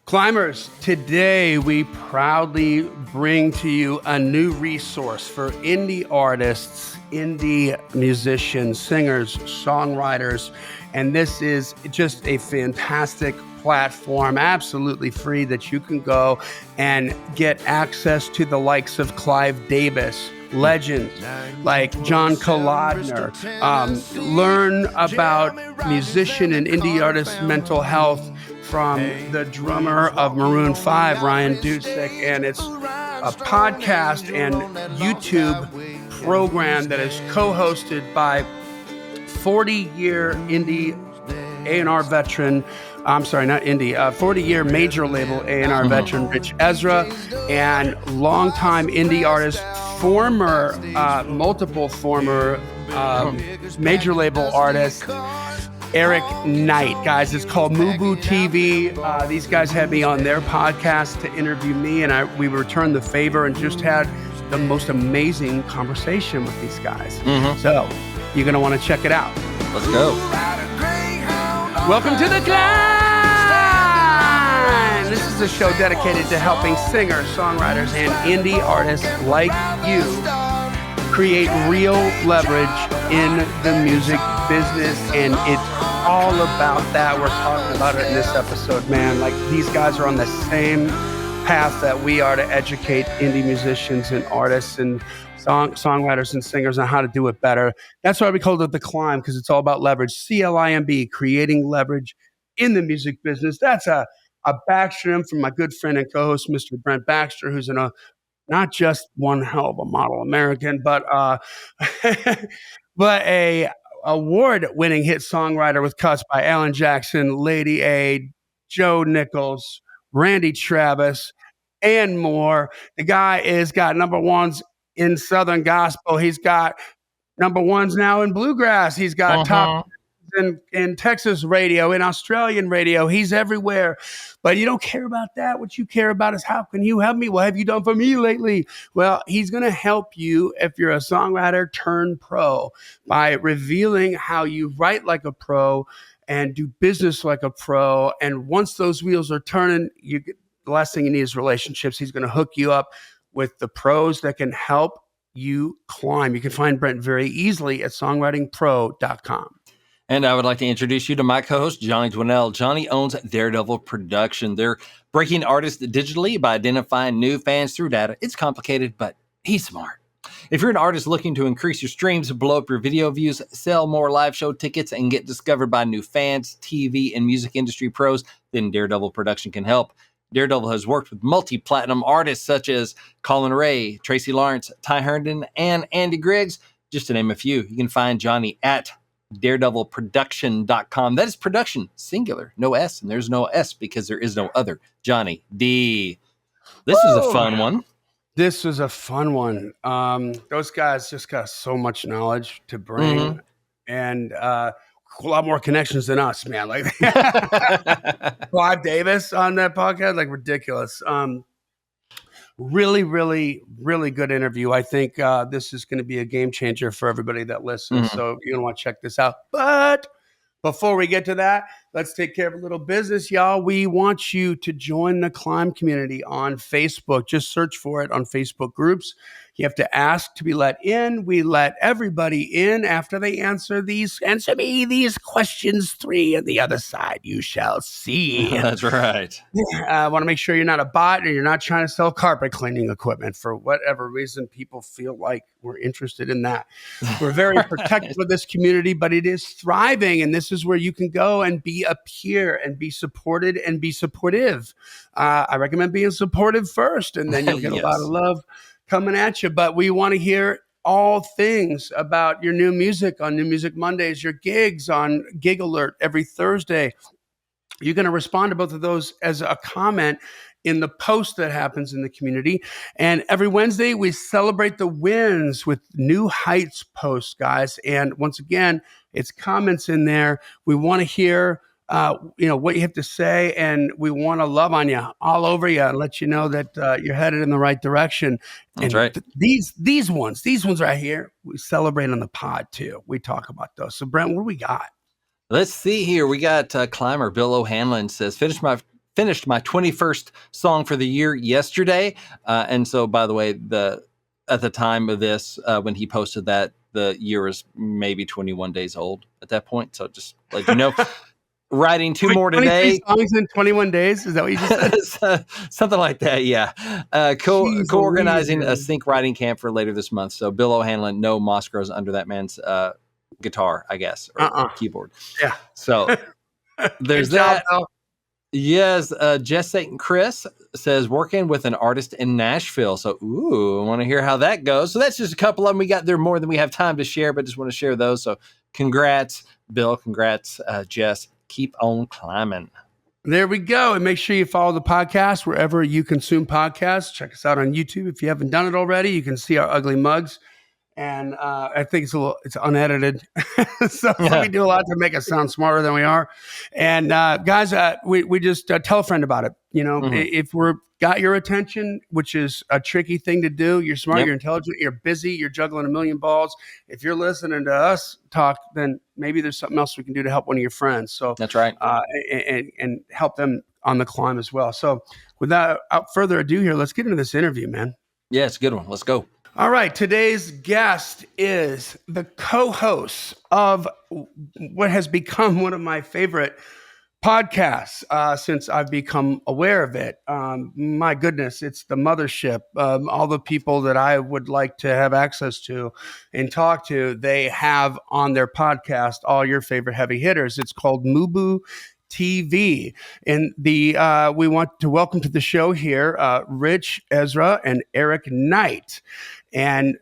Climbers, today we proudly bring to you a new resource for indie artists, indie musicians, singers, songwriters, and this is just a fantastic platform, absolutely free, that you can go and get access to the likes of Clive Davis, legends like John Kolodner, learn about musician and indie artist mental health from the drummer of Maroon 5, Ryan Dusick, and it's a podcast and YouTube program that is co-hosted by 40-year indie A&R veteran, I'm sorry, not indie, 40-year major label A&R veteran Ritch Esra, and longtime indie artist, multiple former major label artists, Eric Knight. Guys, it's called Mubu TV. These guys had me on their podcast to interview me, and we returned the favor and just had the most amazing conversation with these guys. So you're going to want to check it out. Let's go. Welcome to the Climb! This is a show dedicated to helping singers, songwriters, and indie artists like you create real leverage in the music business, and it's all about that. We're talking about it in this episode, man. Like, these guys are on the same path that we are to educate indie musicians and artists and songwriters and singers on how to do it better. That's why we called it The Climb, because it's all about leverage. C.L.I.M.B, creating leverage in the music business. That's a backstream from my good friend and co-host, Mr. Brent Baxter, who's not just one hell of a model American, but a award-winning hit songwriter with cuts by Alan Jackson, Lady A, Joe Nichols, Randy Travis, and more. The guy has got number ones in Southern gospel. He's got number ones now in bluegrass. He's got top in Texas radio, in Australian radio. He's everywhere. But you don't care about that. What you care about is, how can you help me? What have you done for me lately? Well, he's going to help you if you're a songwriter turned pro by revealing how you write like a pro and do business like a pro. And once those wheels are turning, the last thing you need is relationships. He's going to hook you up with the pros that can help you climb. You can find Brent very easily at songwritingpro.com. And I would like to introduce you to my co-host, Johnny Dwinell. Johnny owns Daredevil Production. They're breaking artists digitally by identifying new fans through data. It's complicated, but he's smart. If you're an artist looking to increase your streams, blow up your video views, sell more live show tickets, and get discovered by new fans, TV, and music industry pros, then Daredevil Production can help. Daredevil has worked with multi-platinum artists such as Colin Ray, Tracy Lawrence, Ty Herndon, and Andy Griggs, just to name a few. You can find Johnny at daredevilproduction.com. That is production, singular, no S, and there's no S because there is no other Johnny D. This was a fun one. This was a fun one. Those guys just got so much knowledge to bring, and a lot more connections than us, man. Like Clive Davis on that podcast, like ridiculous. Really, really, really good interview. I think this is going to be a game changer for everybody that listens. So you're going to want to check this out. But before we get to that, let's take care of a little business, y'all. We want you to join the Climb community on Facebook. Just search for it on Facebook groups. You have to ask to be let in. We let everybody in after they answer me these questions 3 on the other side. You shall see. That's right. I want to make sure you're not a bot and you're not trying to sell carpet cleaning equipment for whatever reason people feel like we're interested in that. We're very protective of this community, but it is thriving. And this is where you can go and be a peer and be supported and be supportive. I recommend being supportive first, and then you'll get a lot of love coming at you. But we want to hear all things about your new music on New Music Mondays, your gigs on Gig Alert every Thursday. You're going to respond to both of those as a comment in the post that happens in the community. And every Wednesday, we celebrate the wins with New Heights posts, guys. And once again, it's comments in there. We want to hear what you have to say, and we want to love on you all over you and let you know that you're headed in the right direction. That's and right. These ones right here, we celebrate on the pod too. We talk about those. So Brent, what do we got? Let's see here. We got Climber Bill O'Hanlon says, finished my finished my 21st song for the year yesterday. And so, by the way, at the time of this, when he posted that, the year is maybe 21 days old at that point. So just let you know. Writing two more 23 today. songs in 21 days? Is that what you just said? Something like that, yeah. Jeez Co-organizing Louise, a sync writing camp for later this month. So Bill O'Hanlon, no moss grows under that man's guitar, I guess, or keyboard. Yeah. So there's Good job, that. Bill. Yes, Jess St. Chris says working with an artist in Nashville. So, I want to hear how that goes. So that's just a couple of them. We got there more than we have time to share, but just want to share those. So congrats, Bill. Congrats, Jess. Keep on climbing. There we go. And make sure you follow the podcast wherever you consume podcasts. Check us out on YouTube if you haven't done it already. You can see our ugly mugs. And I think it's unedited. So we do a lot to make us sound smarter than we are. And guys, we just tell a friend about it. You know, if we're got your attention, which is a tricky thing to do, you're smart, you're intelligent, you're busy, you're juggling a million balls. If you're listening to us talk, then maybe there's something else we can do to help one of your friends. So that's right. And help them on the climb as well. So without further ado here, let's get into this interview, man. Yeah, it's a good one. Let's go. All right, today's guest is the co-host of what has become one of my favorite podcasts since I've become aware of it. My goodness, it's the mothership. All the people that I would like to have access to and talk to, they have on their podcast all your favorite heavy hitters. It's called Mubu TV. And we want to welcome to the show here Ritch, Esra, and Eric Knight. And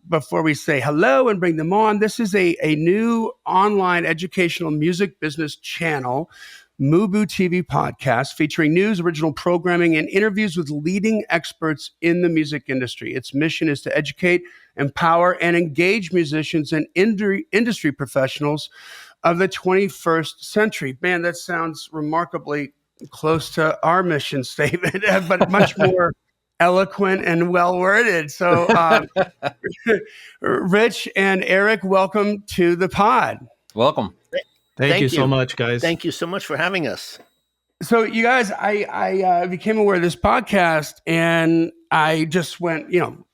before we say hello and bring them on, this is a new online educational music business channel, Mubu TV podcast, featuring news, original programming, and interviews with leading experts in the music industry. Its mission is to educate, empower, and engage musicians and industry professionals of the 21st century. Man, that sounds remarkably close to our mission statement, but much more eloquent and well worded. So, Ritch and Eric, welcome to the pod. Welcome. Thank you so much, guys. Thank you so much for having us. So, you guys, I became aware of this podcast, and I just went,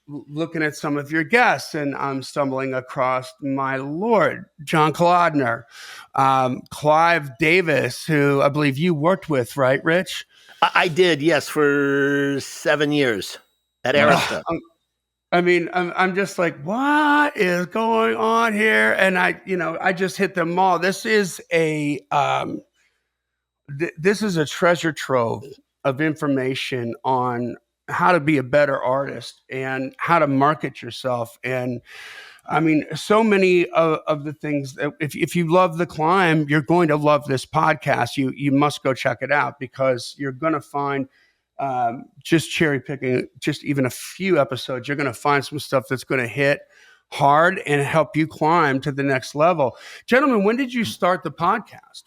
looking at some of your guests, and I'm stumbling across my Lord, John Kalodner, Clive Davis, who I believe you worked with, right, Ritch? I did, yes, for 7 years at Esra. I'm just like, what is going on here? And I just hit them all. This is a treasure trove of information on how to be a better artist and how to market yourself. And I mean, so many of the things that if you love The Climb, you're going to love this podcast. You must go check it out because you're going to find just cherry picking, just even a few episodes, you're going to find some stuff that's going to hit hard and help you climb to the next level. Gentlemen, when did you start the podcast?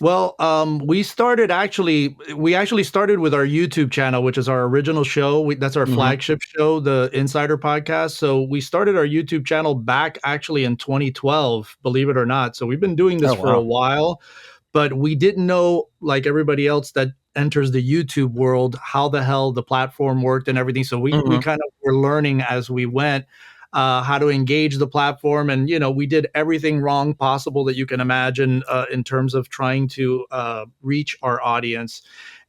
Well, we actually started with our YouTube channel, which is our original show. That's our flagship show, the Insider Podcast. So we started our YouTube channel back actually in 2012, believe it or not. So we've been doing this for a while, but we didn't know, like everybody else that enters the YouTube world, how the hell the platform worked and everything. So we kind of were learning as we went. How to engage the platform. And, we did everything wrong possible that you can imagine in terms of trying to reach our audience.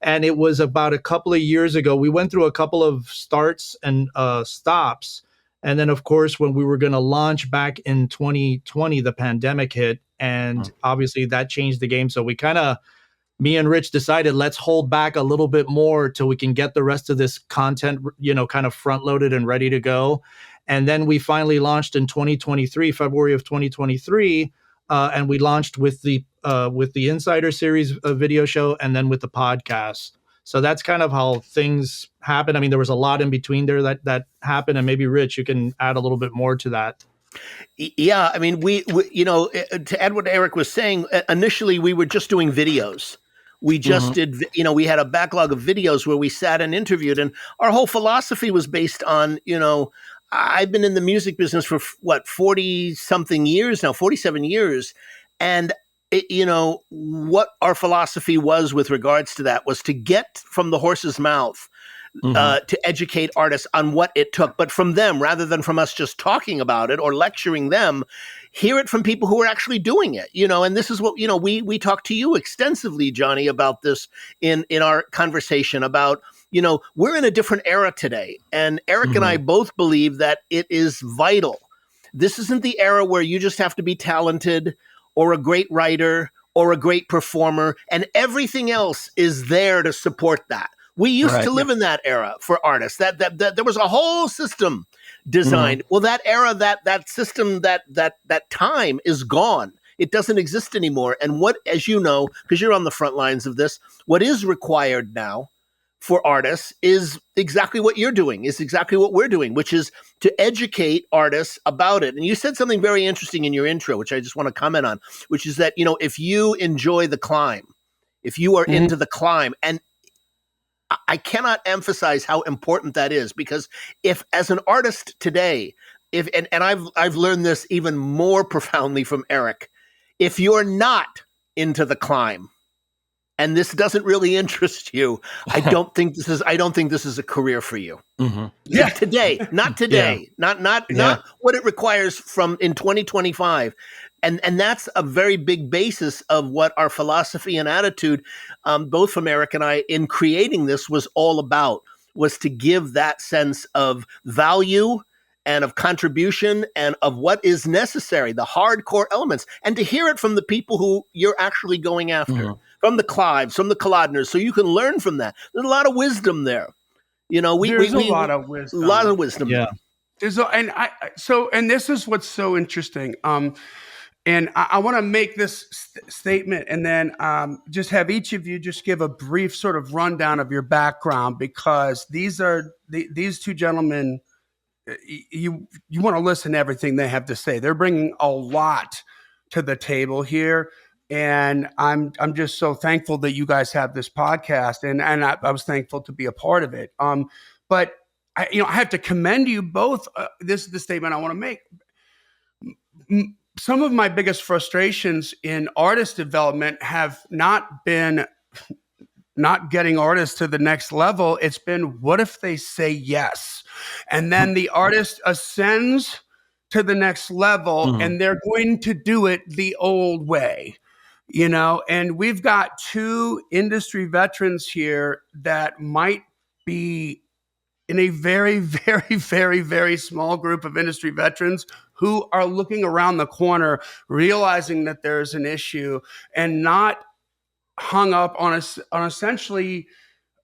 And it was about a couple of years ago, we went through a couple of starts and stops. And then, of course, when we were going to launch back in 2020, the pandemic hit. And obviously that changed the game. So me and Ritch decided, let's hold back a little bit more till we can get the rest of this content, kind of front loaded and ready to go. And then we finally launched in 2023, February of 2023, and we launched with the Insider Series video show and then with the podcast. So that's kind of how things happen. I mean, there was a lot in between there that happened, and maybe Ritch, you can add a little bit more to that. Yeah, I mean, we to add what Eric was saying, initially we were just doing videos. We just did, we had a backlog of videos where we sat and interviewed, and our whole philosophy was based on, I've been in the music business for 40 something years now, 47 years. And what our philosophy was with regards to that was to get from the horse's mouth to educate artists on what it took, but from them, rather than from us just talking about it or lecturing them, hear it from people who are actually doing it, and this is what, we talked to you extensively, Johnny, about this in our conversation about, we're in a different era today. And Eric and I both believe that it is vital. This isn't the era where you just have to be talented or a great writer or a great performer, and everything else is there to support that. We used to live in that era for artists. That there was a whole system designed. Well, that era, that system, that time is gone. It doesn't exist anymore. And what, as you know, because you're on the front lines of this, what is required now for artists is exactly what you're doing, is exactly what we're doing, which is to educate artists about it. And you said something very interesting in your intro, which I just want to comment on, which is that, if you enjoy the climb, if you are into the climb, and I cannot emphasize how important that is, because if, as an artist today, and I've learned this even more profoundly from Eric, if you're not into the climb and this doesn't really interest you, I don't think this is a career for you. Yeah, not today, not what it requires from in 2025. And that's a very big basis of what our philosophy and attitude, both from Eric and I, in creating this was all about, was to give that sense of value and of contribution and of what is necessary, the hardcore elements, and to hear it from the people who you're actually going after, from the Clives, from the Collodners, so you can learn from that. There's a lot of wisdom there. There's a lot of wisdom. A lot of wisdom. Yeah. And this is what's so interesting. And I want to make this statement and then just have each of you just give a brief sort of rundown of your background, because these two gentlemen, you want to listen to everything they have to say. They're bringing a lot to the table here. And I'm just so thankful that you guys have this podcast, and I was thankful to be a part of it. But I have to commend you both. This is the statement I want to make. Some of my biggest frustrations in artist development have not been not getting artists to the next level. It's been, what if they say yes? And then the artist ascends to the next level and they're going to do it the old way, and we've got two industry veterans here that might be in a very, very, very, very small group of industry veterans who are looking around the corner, realizing that there's an issue and not hung up on essentially.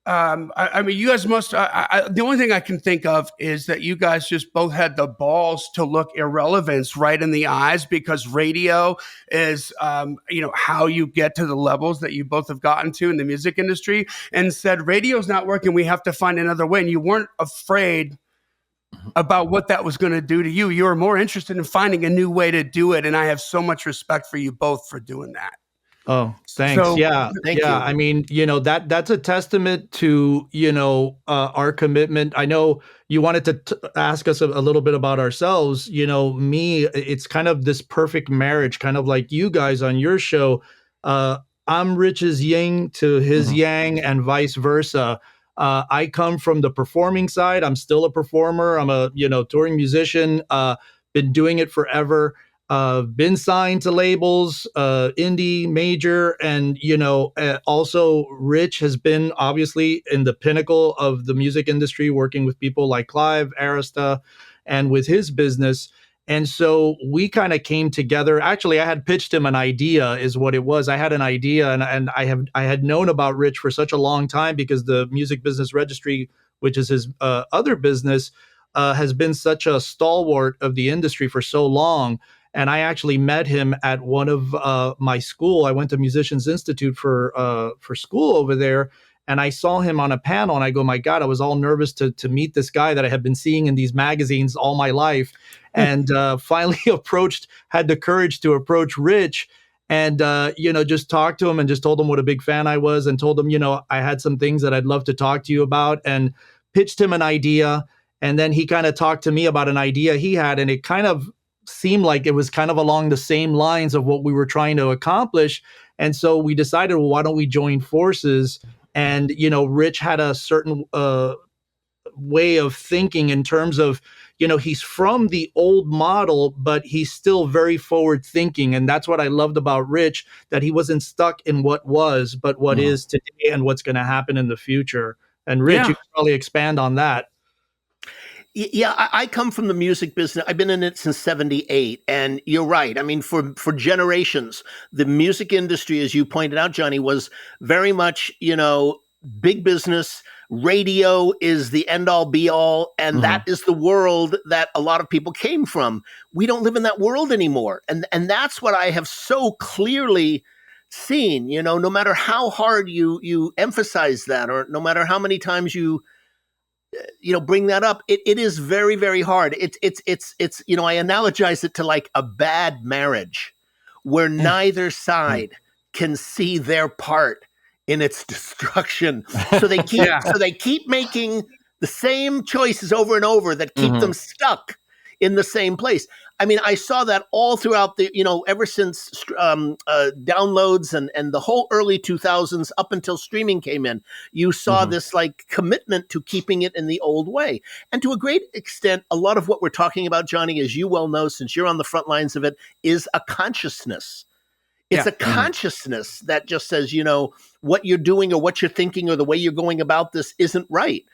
I mean, you guys must. The only thing I can think of is that you guys just both had the balls to look irrelevance right in the eyes, because radio is, how you get to the levels that you both have gotten to in the music industry, and said, radio's not working. We have to find another way. And you weren't afraid about what that was going to do to you. You were more interested in finding a new way to do it. And I have so much respect for you both for doing that. Oh, thanks. So, thank you. I mean, that's a testament to, our commitment. I know you wanted to ask us a little bit about ourselves. Me, it's kind of this perfect marriage, kind of like you guys on your show. I'm Rich's yin to his yang and vice versa. I come from the performing side. I'm still a performer. I'm a, touring musician, been doing it forever. Been signed to labels, indie, major, and also Ritch has been obviously in the pinnacle of the music industry, working with people like Clive, Esra, and with his business. And so we kind of came together. Actually, I had pitched him an idea, is what it was. I had an idea, and I had known about Ritch for such a long time, because the Music Business Registry, which is his other business, has been such a stalwart of the industry for so long. And I actually met him at one of my school. I went to Musicians Institute for school over there, and I saw him on a panel. And I go, my God, I was all nervous to meet this guy that I had been seeing in these magazines all my life, and finally had the courage to approach Ritch, and just talk to him and just told him what a big fan I was, and told him, I had some things that I'd love to talk to you about, and pitched him an idea. And then he kind of talked to me about an idea he had, and it kind of seemed like it was kind of along the same lines of what we were trying to accomplish. And so we decided, well, why don't we join forces? And, Ritch had a certain way of thinking in terms of, he's from the old model, but he's still very forward thinking. And that's what I loved about Ritch, that he wasn't stuck in what was, but what is today and what's going to happen in the future. And Ritch, you can probably expand on that. Yeah, I come from the music business. I've been in it since '78, and you're right. I mean, for generations, the music industry, as you pointed out, Johnny, was very much, big business. Radio is the end all be all, and that is the world that a lot of people came from. We don't live in that world anymore, and that's what I have so clearly seen. No matter how hard you emphasize that, or no matter how many times you bring that up, it is very, very hard. It's I analogize it to like a bad marriage where neither side can see their part in its destruction. So they keep making the same choices over and over that keep them stuck in the same place. I mean, I saw that all throughout the, ever since downloads and the whole early 2000s up until streaming came in, you saw this like commitment to keeping it in the old way. And to a great extent, a lot of what we're talking about, Johnny, as you well know, since you're on the front lines of it, is a consciousness. It's a consciousness that just says, what you're doing or what you're thinking or the way you're going about this isn't right.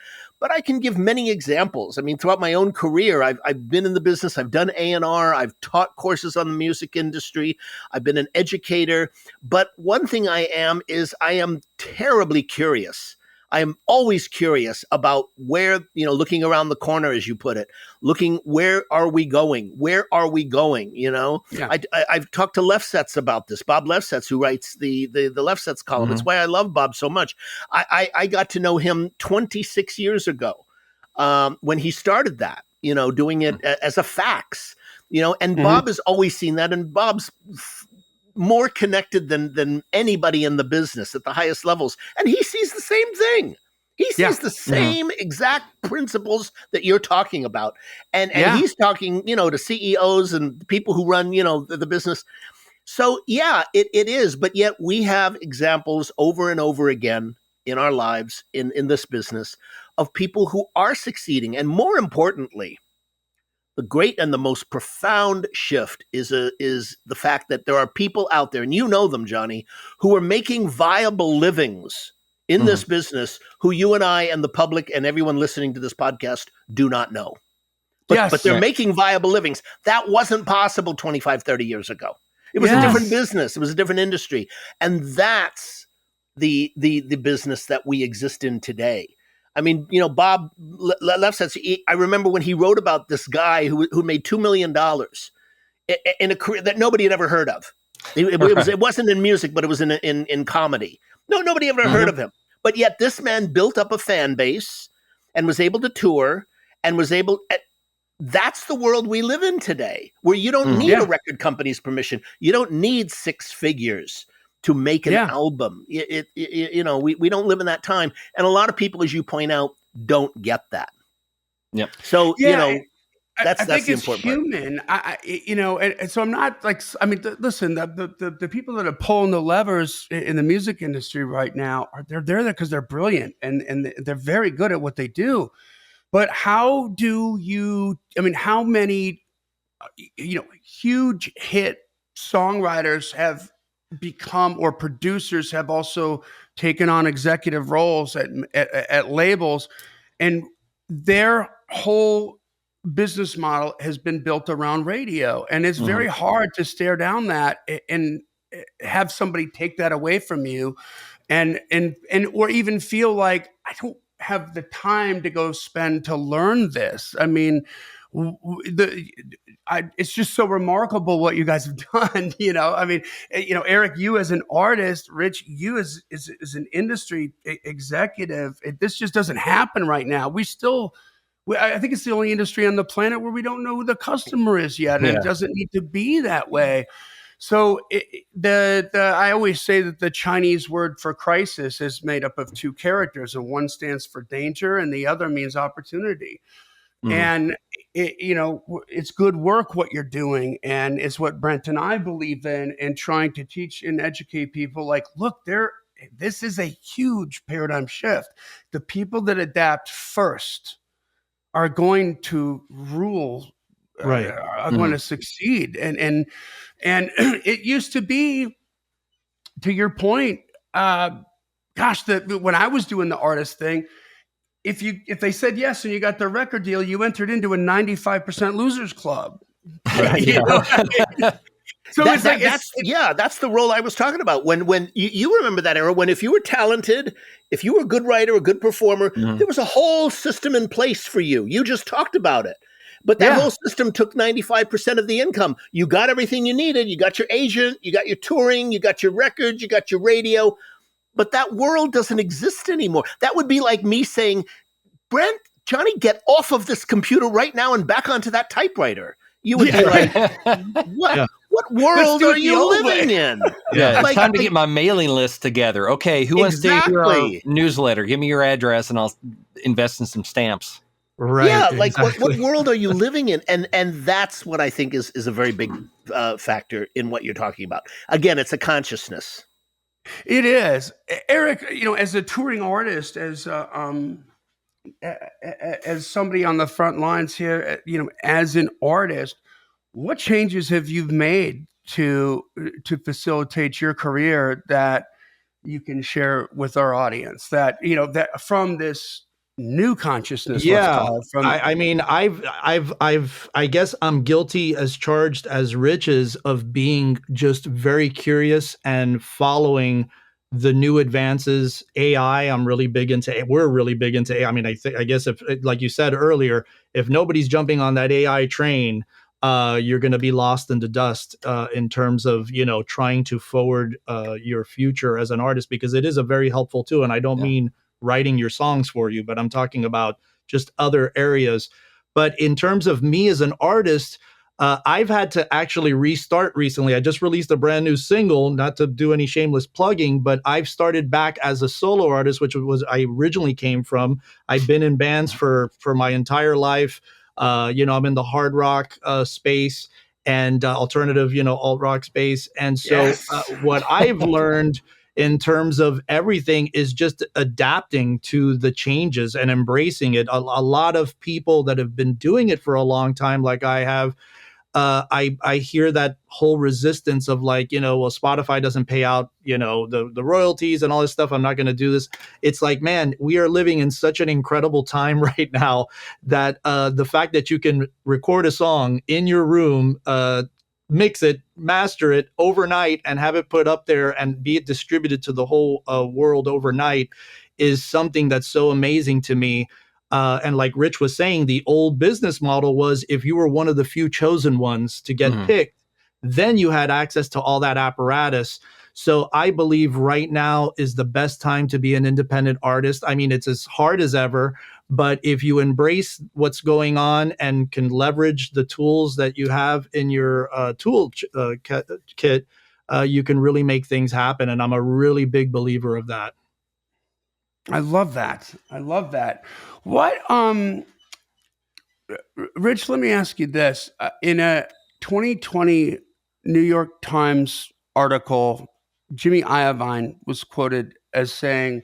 But I can give many examples. I mean, throughout my own career, I've been in the business. I've done A&R. I've taught courses on the music industry. I've been an educator. But one thing I am terribly curious. I am always curious about where, looking around the corner, as you put it, looking, where are we going? Where are we going? Yeah. I've talked to Left Sets about this. Bob Left Sets, who writes the Left Sets column. It's why I love Bob so much. I got to know him 26 years ago when he started that, doing it as a fax, and Bob has always seen that. And Bob's more connected than anybody in the business at the highest levels. And he sees the same thing. He sees the same exact principles that you're talking about. And he's talking, to CEOs and people who run, the business. So, it is. But yet we have examples over and over again in our lives, in this business, of people who are succeeding. And more importantly, the great and the most profound shift is the fact that there are people out there, and you know them, Johnny, who are making viable livings in this business who you and I and the public and everyone listening to this podcast do not know. But they're making viable livings. That wasn't possible 25, 30 years ago. It was a different business. It was a different industry. And that's the business that we exist in today. I mean, Bob Left Sets, I remember when he wrote about this guy who made $2 million in a career that nobody had ever heard of. It wasn't in music, but it was in comedy. Nobody ever heard of him. But yet this man built up a fan base and was able to tour and was able. That's the world we live in today, where you don't need a record company's permission. You don't need six figures to make an album. We don't live in that time. And a lot of people, as you point out, don't get that. Yep. So, that's I think the it's important human. And so I'm not like, listen, the people that are pulling the levers in the music industry right now they're there because they're brilliant and they're very good at what they do. But how many, huge hit songwriters have become, or producers have also taken on executive roles at labels, and their whole business model has been built around radio, and it's very hard to stare down that and have somebody take that away from you, and or even feel like I don't have the time to go spend to learn this. I mean, it's just so remarkable what you guys have done. I mean, Eric, you as an artist, Ritch, you as an industry executive, this just doesn't happen right now. I think it's the only industry on the planet where we don't know who the customer is yet, and it doesn't need to be that way. So I always say that the Chinese word for crisis is made up of two characters, and one stands for danger, and the other means opportunity. And it's good work what you're doing, and it's what Brent and I believe in, and trying to teach and educate people. Like, look, this is a huge paradigm shift. The people that adapt first are going to rule, Right. are going to succeed. And it used to be, to your point, gosh, when I was doing the artist thing, if they said yes and you got their record deal, you entered into a 95% losers club. Right. You know? So it's like that's the role I was talking about. When you remember that era, when if you were talented, if you were a good writer, a good performer, there was a whole system in place for you. You just talked about it. But that whole system took 95% of the income. You got everything you needed. You got your agent, you got your touring, you got your records, you got your radio. But that world doesn't exist anymore. That would be like me saying, Brent, Johnny, get off of this computer right now and back onto that typewriter. You would be like, what? Yeah. What world are you living in? Yeah, it's time to get my mailing list together. Okay, who wants to hear our newsletter? Give me your address and I'll invest in some stamps. Right. Yeah, like what world are you living in? And that's what I think is a very big factor in what you're talking about. Again, it's a consciousness. It is. Eric, as a touring artist, as somebody on the front lines here, as an artist, what changes have you made to facilitate your career that you can share with our audience, that that from this new consciousness? Yeah, I mean, I guess I'm guilty as charged as Ritch is of being just very curious and following the new advances. AI, we're really big into AI. I mean, I guess if, like you said earlier, if nobody's jumping on that AI train, you're going to be lost in the dust in terms of, trying to forward your future as an artist, because it is a very helpful tool. And I don't mean writing your songs for you, but I'm talking about just other areas. But in terms of me as an artist, I've had to actually restart recently. I just released a brand new single, not to do any shameless plugging, but I've started back as a solo artist, which was I originally came from. I've been in bands for my entire life. I'm in the hard rock space and alternative, alt rock space. And so what I've learned in terms of everything is just adapting to the changes and embracing it. A lot of people that have been doing it for a long time, like I have, I hear that whole resistance of like, well, Spotify doesn't pay out, the royalties and all this stuff. I'm not going to do this. It's like, man, we are living in such an incredible time right now that the fact that you can record a song in your room, mix it, master it overnight, and have it put up there and be it distributed to the whole world overnight is something that's so amazing to me. And like Ritch was saying, the old business model was if you were one of the few chosen ones to get picked, then you had access to all that apparatus. So I believe right now is the best time to be an independent artist. I mean, it's as hard as ever, but if you embrace what's going on and can leverage the tools that you have in your tool kit, you can really make things happen. And I'm a really big believer of that. I love that. What, Ritch, let me ask you this. In a 2020 New York Times article, Jimmy Iovine was quoted as saying,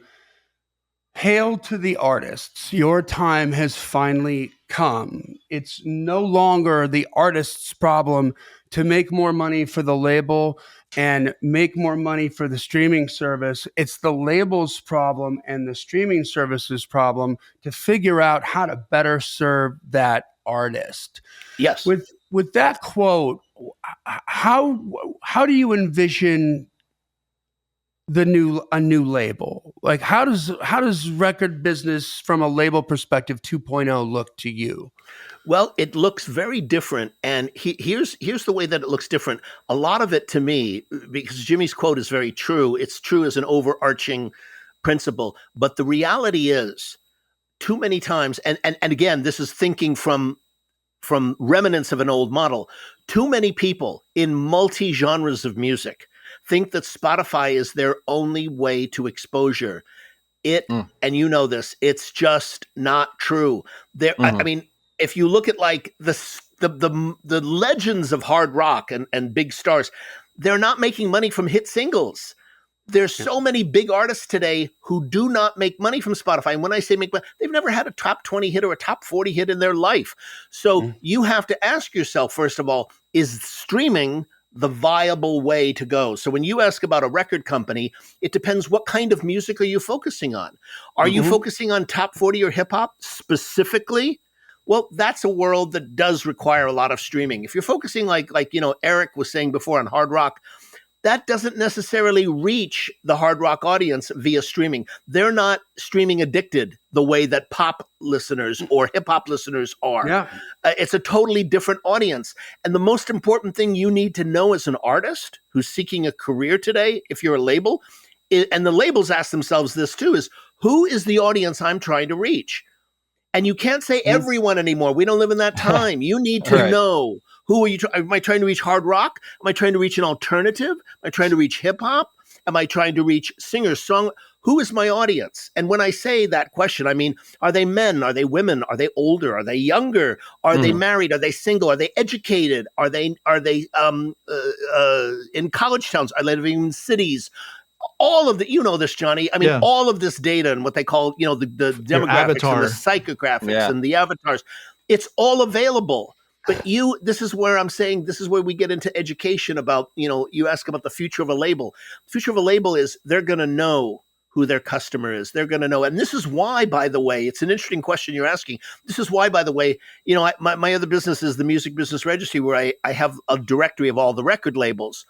"Hail to the artists. Your time has finally come. It's no longer the artist's problem to make more money for the label and make more money for the streaming service. It's the label's problem and the streaming service's problem to figure out how to better serve that artist." Yes. With that quote, how do you envision a new label? Like, how does record business from a label perspective 2.0 look to you? Well, it looks very different, and here's the way that it looks different. A lot of it to me, because Jimmy's quote is very true, it's true as an overarching principle, but the reality is too many times, and again, this is thinking from remnants of an old model, too many people in multi-genres of music think that Spotify is their only way to exposure. And you know this, it's just not true. I mean, if you look at like the legends of hard rock and big stars, they're not making money from hit singles. There's so many big artists today who do not make money from Spotify. And when I say make money, they've never had a top 20 hit or a top 40 hit in their life. So you have to ask yourself, first of all, is streaming the viable way to go? So when you ask about a record company, it depends what kind of music are you focusing on? Are you focusing on top 40 or hip hop specifically? Well, that's a world that does require a lot of streaming. If you're focusing like Eric was saying before on hard rock, that doesn't necessarily reach the hard rock audience via streaming. They're not streaming addicted the way that pop listeners or hip hop listeners are. Yeah. It's a totally different audience. And the most important thing you need to know as an artist who's seeking a career today, if you're a label, and the labels ask themselves this too, is who is the audience I'm trying to reach? And you can't say everyone anymore. We don't live in that time. You need to know, who are you? Am I trying to reach hard rock? Am I trying to reach an alternative? Am I trying to reach hip hop? Am I trying to reach singers, song? Who is my audience? And when I say that question, I mean, are they men? Are they women? Are they older? Are they younger? Are they married? Are they single? Are they educated? Are they in college towns? Are they living in cities? All of the, you know this, Johnny. I mean, all of this data and what they call, the demographics and the psychographics and the avatars, it's all available. But this is where I'm saying, this is where we get into education about, you ask about the future of a label. The future of a label is they're going to know who their customer is. They're going to know. And this is why, by the way, it's an interesting question you're asking. This is why, by the way, my other business is the Music Business Registry, where I have a directory of all the record labels.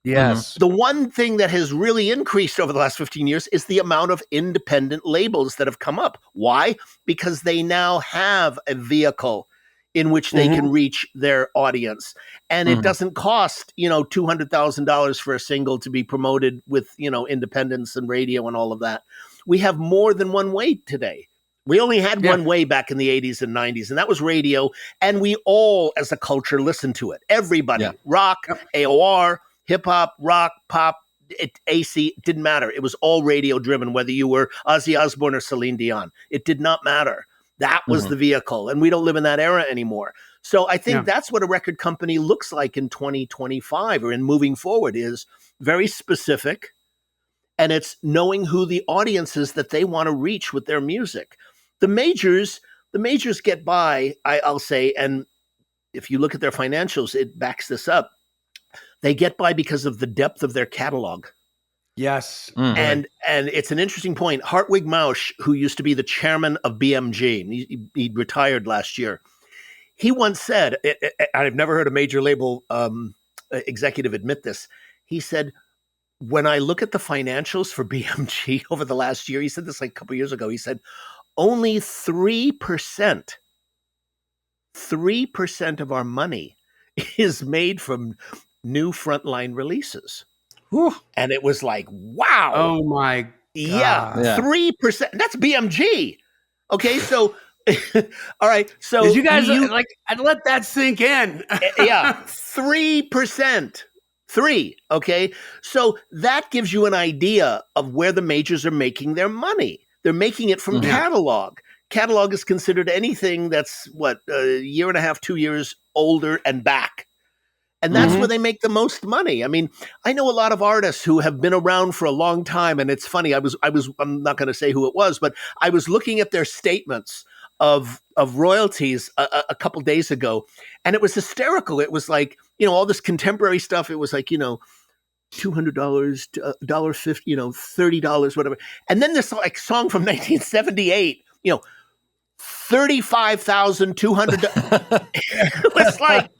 Yes. The one thing that has really increased over the last 15 years is the amount of independent labels that have come up. Why? Because they now have a vehicle in which they can reach their audience. And it doesn't cost, $200,000 for a single to be promoted with, independence and radio and all of that. We have more than one way today. We only had one way back in the 80s and 90s, and that was radio. And we all, as a culture, listened to it. Everybody, rock, AOR, hip hop, rock, pop, AC, it didn't matter. It was all radio driven, whether you were Ozzy Osbourne or Celine Dion. It did not matter. That was the vehicle. And we don't live in that era anymore. So I think that's what a record company looks like in 2025 or in moving forward, is very specific. And it's knowing who the audience is that they want to reach with their music. The majors get by, I'll say, and if you look at their financials, it backs this up. They get by because of the depth of their catalog. Yes. And it's an interesting point. Hartwig Mausch, who used to be the chairman of BMG, he retired last year. He once said, I've never heard a major label executive admit this. He said, when I look at the financials for BMG over the last year, he said this like a couple of years ago, he said, only 3% of our money is made from new frontline releases. Whew. And it was like, wow. Oh my God. Yeah. 3%. That's BMG. Okay. So, all right. So did you guys I'd let that sink in. 3%. 3. Okay. So that gives you an idea of where the majors are making their money. They're making it from catalog. Catalog is considered anything that's a year and a half, 2 years older and back. And that's where they make the most money. I mean, I know a lot of artists who have been around for a long time, and it's funny. I'm not going to say who it was, but I was looking at their statements of royalties a couple days ago, and it was hysterical. It was like, all this contemporary stuff. It was like, $200, $1.50, $30, whatever. And then this like song from 1978, $35,200.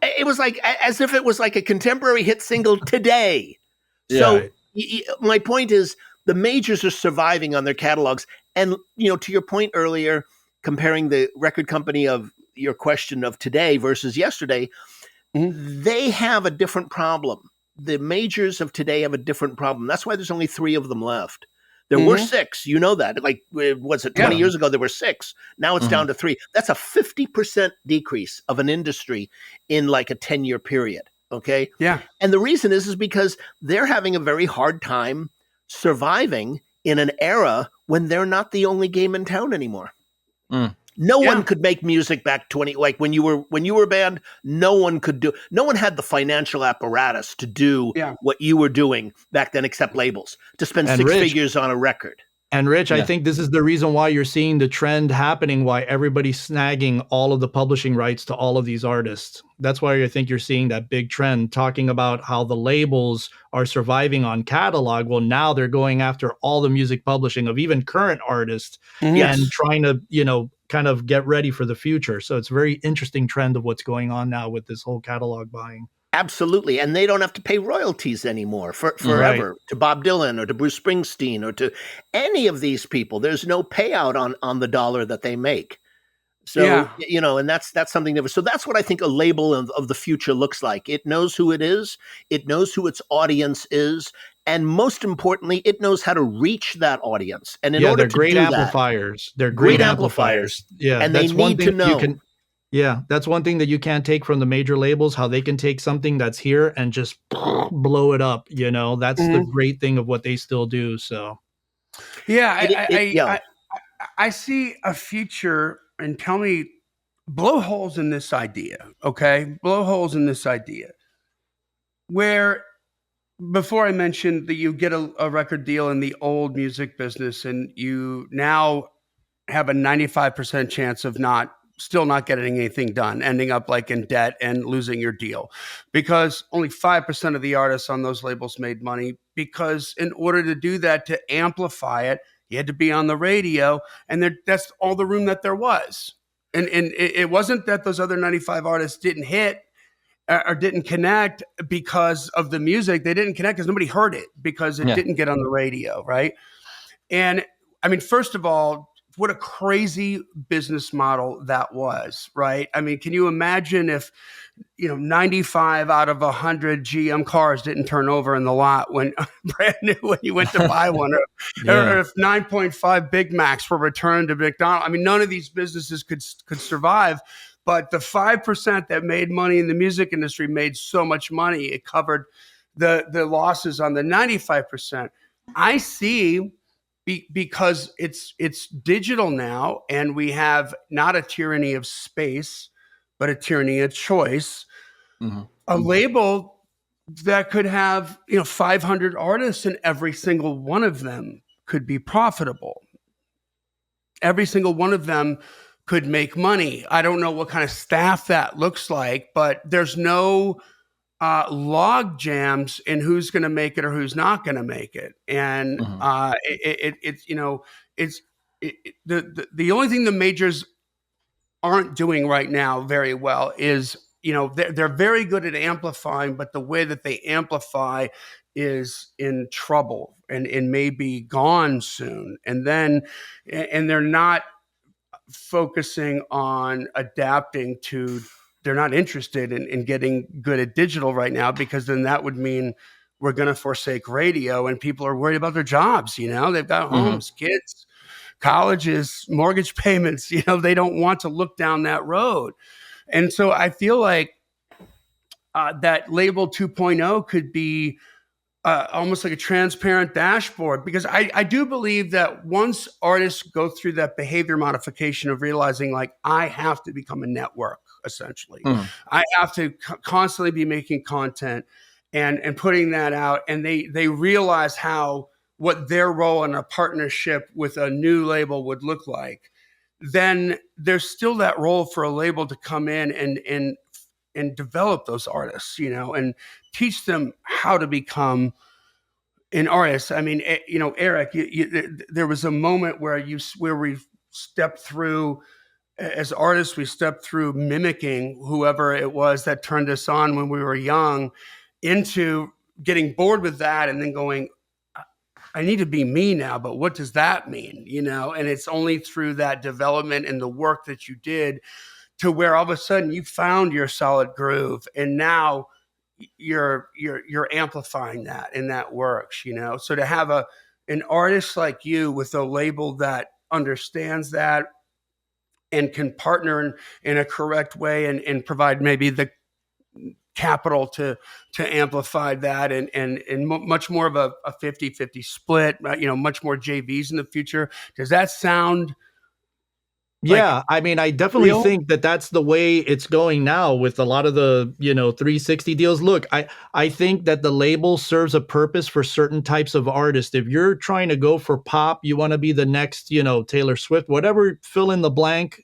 It was like as if it was like a contemporary hit single today. So my point is, the majors are surviving on their catalogs. And, to your point earlier, comparing the record company of your question of today versus yesterday, they have a different problem. The majors of today have a different problem. That's why there's only 3 of them left. There were 6, that. Like, was it 20 years ago, there were 6. Now it's down to 3. That's a 50% decrease of an industry in like a 10-year period, okay? Yeah. And the reason is because they're having a very hard time surviving in an era when they're not the only game in town anymore. No Yeah. one could make music back 20, like when you were a band, no one had the financial apparatus to do Yeah. what you were doing back then except labels, to spend And six Ritch, figures on a record. And Ritch, I Yeah. think this is the reason why you're seeing the trend happening, why everybody's snagging all of the publishing rights to all of these artists. That's why I think you're seeing that big trend, talking about how the labels are surviving on catalog. Well, now they're going after all the music publishing of even current artists Yes. and trying to, kind of get ready for the future. So it's a very interesting trend of what's going on now with this whole catalog buying. Absolutely. And they don't have to pay royalties anymore forever to Bob Dylan or to Bruce Springsteen or to any of these people. There's no payout on the dollar that they make. So, Yeah. and that's something that so that's what I think a label of the future looks like. It knows who it is. It knows who its audience is. And most importantly, it knows how to reach that audience. And in order they're to great do amplifiers. They're great great amplifiers. amplifiers. Yeah, and they that's one need thing to know. That's one thing that you can't take from the major labels, how they can take something that's here and just blow it up. That's the great thing of what they still do. So, yeah, I see a future, and tell me, blow holes in this idea, okay? Blow holes in this idea. Where before I mentioned that you get a record deal in the old music business, and you now have a 95% chance of still not getting anything done, ending up like in debt and losing your deal, because only 5% of the artists on those labels made money, because in order to do that, to amplify it, you had to be on the radio, and that's all the room that there was. And it wasn't that those other 95 artists didn't hit or didn't connect because of the music. They didn't connect because nobody heard it, because it didn't get on the radio, right? And I mean, first of all, what a crazy business model that was, right? I mean, can you imagine if 95 out of 100 GM cars didn't turn over in the lot when brand new when you went to buy one, or if 9.5 Big Macs were returned to McDonald's? I mean, none of these businesses could survive. But the 5% that made money in the music industry made so much money, it covered the losses on the 95%. I see. Because it's digital now, and we have not a tyranny of space, but a tyranny of choice. A label that could have 500 artists, and every single one of them could be profitable. Every single one of them could make money. I don't know what kind of staff that looks like, but there's no log jams in who's going to make it or who's not going to make it. And the only thing the majors aren't doing right now very well is, they're very good at amplifying, but the way that they amplify is in trouble and may be gone soon. And they're not focusing on adapting to, they're not interested in getting good at digital right now, because then that would mean we're going to forsake radio, and people are worried about their jobs. They've got homes, kids, colleges, mortgage payments. They don't want to look down that road. And so I feel like that label 2.0 could be almost like a transparent dashboard, because I do believe that once artists go through that behavior modification of realizing, like, I have to become a network, essentially. I have to constantly be making content and putting that out, and they realize what their role in a partnership with a new label would look like. Then there's still that role for a label to come in and develop those artists, and teach them how to become an artist. I mean, Eric, there was a moment where we stepped through, as artists, we stepped through mimicking whoever it was that turned us on when we were young, into getting bored with that, and then going, I need to be me now, but what does that mean? And it's only through that development and the work that you did, to where all of a sudden you found your solid groove, and now you're amplifying that, and that works. So to have an artist like you with a label that understands that and can partner in a correct way, and provide maybe the capital to amplify that, and much more of a 50-50 split, much more JVs in the future. Does that sound Like, Yeah, I mean, I definitely real? think that that's the way it's going now with a lot of the, 360 deals. Look, I think that the label serves a purpose for certain types of artists. If you're trying to go for pop, you want to be the next, Taylor Swift, whatever, fill in the blank,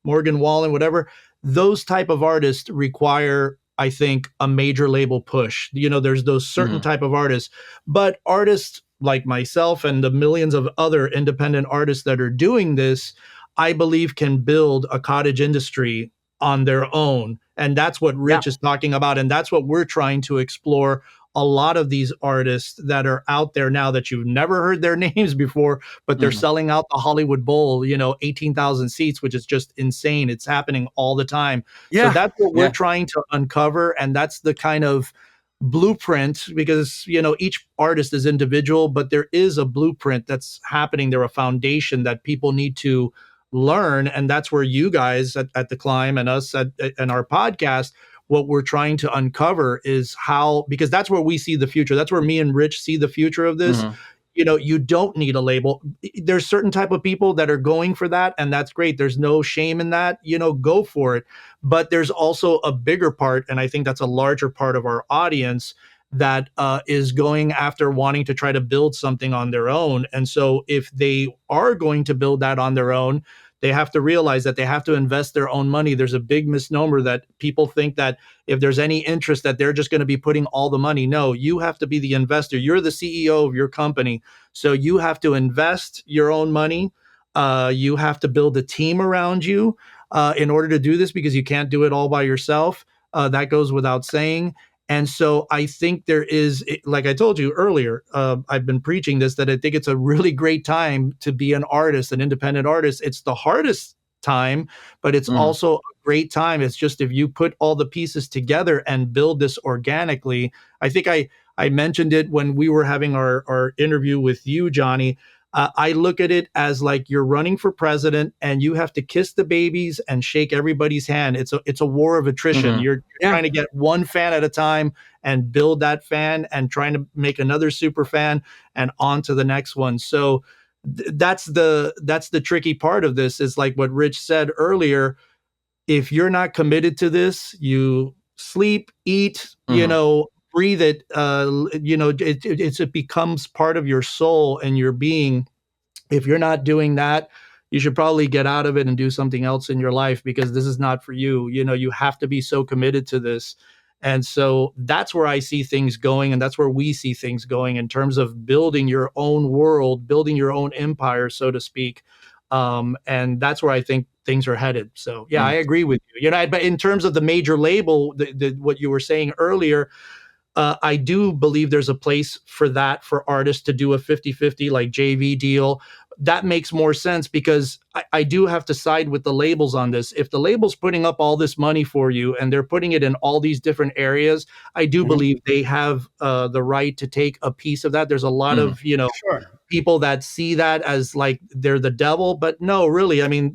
Morgan Wallen, whatever. Those type of artists require, I think, a major label push. There's those certain Mhm. type of artists, but artists like myself and the millions of other independent artists that are doing this, I believe, can build a cottage industry on their own. And that's what Yeah. Ritch is talking about. And that's what we're trying to explore. A lot of these artists that are out there now that you've never heard their names before, but they're Mhm. selling out the Hollywood Bowl, 18,000 seats, which is just insane. It's happening all the time. So Yeah. that's what we're Yeah. trying to uncover. And that's the kind of blueprint, because each artist is individual, but there is a blueprint that's happening there, a foundation that people need to learn. And that's where you guys at the Climb and us and our podcast, what we're trying to uncover is how, because that's where we see the future. That's where me and Ritch see the future of this. Mhm. You don't need a label. There's certain type of people that are going for that, and that's great. There's no shame in that. Go for it. But there's also a bigger part, and I think that's a larger part of our audience that is going after wanting to try to build something on their own. And so if they are going to build that on their own, they have to realize that they have to invest their own money. There's a big misnomer that people think that if there's any interest that they're just going to be putting all the money. No, you have to be the investor. You're the CEO of your company. So you have to invest your own money. You have to build a team around you in order to do this, because you can't do it all by yourself. That goes without saying. And so I think there is, like I told you earlier, I've been preaching this, that I think it's a really great time to be an artist, an independent artist. It's the hardest time, but it's Mhm. also a great time. It's just, if you put all the pieces together and build this organically. I think I mentioned it when we were having our interview with you, Johnny. I look at it as like you're running for president and you have to kiss the babies and shake everybody's hand. It's a war of attrition. Mhm. You're Yeah. trying to get one fan at a time and build that fan and trying to make another super fan and on to the next one. So that's the tricky part of this, is like what Ritch said earlier. If you're not committed to this, you sleep, eat, Mhm. breathe it, it becomes part of your soul and your being. If you're not doing that, you should probably get out of it and do something else in your life, because this is not for you. You have to be so committed to this. And so that's where I see things going. And that's where we see things going in terms of building your own world, building your own empire, so to speak. And that's where I think things are headed. So, yeah, I Mhm. agree with you. But in terms of the major label, what you were saying earlier, I do believe there's a place for that, for artists to do a 50-50 like JV deal. That makes more sense, because I do have to side with the labels on this. If the label's putting up all this money for you and they're putting it in all these different areas, I do Mhm. believe they have the right to take a piece of that. There's a lot Mhm. of, Sure. people that see that as like they're the devil, but no, really. I mean,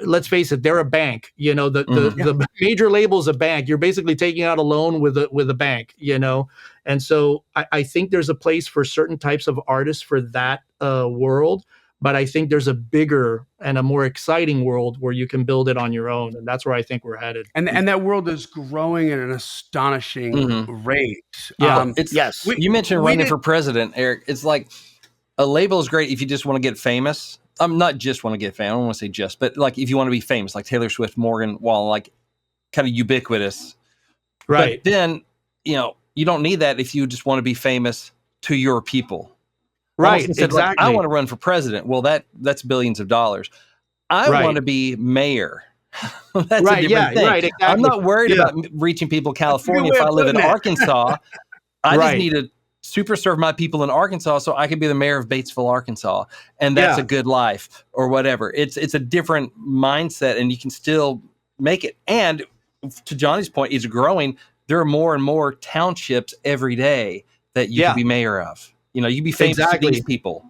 let's face it, they're a bank. The the Mhm. Yeah. the major label is a bank. You're basically taking out a loan with a bank. And so I think there's a place for certain types of artists for that world. But I think there's a bigger and a more exciting world where you can build it on your own, and that's where I think we're headed. And that world is growing at an astonishing Mhm. rate. Yeah. Well, it's Yes. you mentioned We running did. for president, Eric. It's like a label is great if you just want to get famous. I'm not just want to get famous. I don't want to say just, but like if you want to be famous, like Taylor Swift, Morgan Wallen, like kind of ubiquitous. But Right. then, you don't need that if you just want to be famous to your people. Almost Right. instead, like I Exactly. want to run for president. Well, that's billions of dollars. I want Right. to be mayor. That's a Right. Yeah. different thing. Right. I'm Exactly. not worried Yeah. about reaching people in That's a good California way if of I live in putting it. Arkansas. I just Right. need to super serve my people in Arkansas so I can be the mayor of Batesville, Arkansas. And that's Yeah. a good life or whatever. It's a different mindset and you can still make it. And to Johnny's point, it's growing. There are more and more townships every day that you can Yeah. be mayor of. You can be famous to these Exactly. people.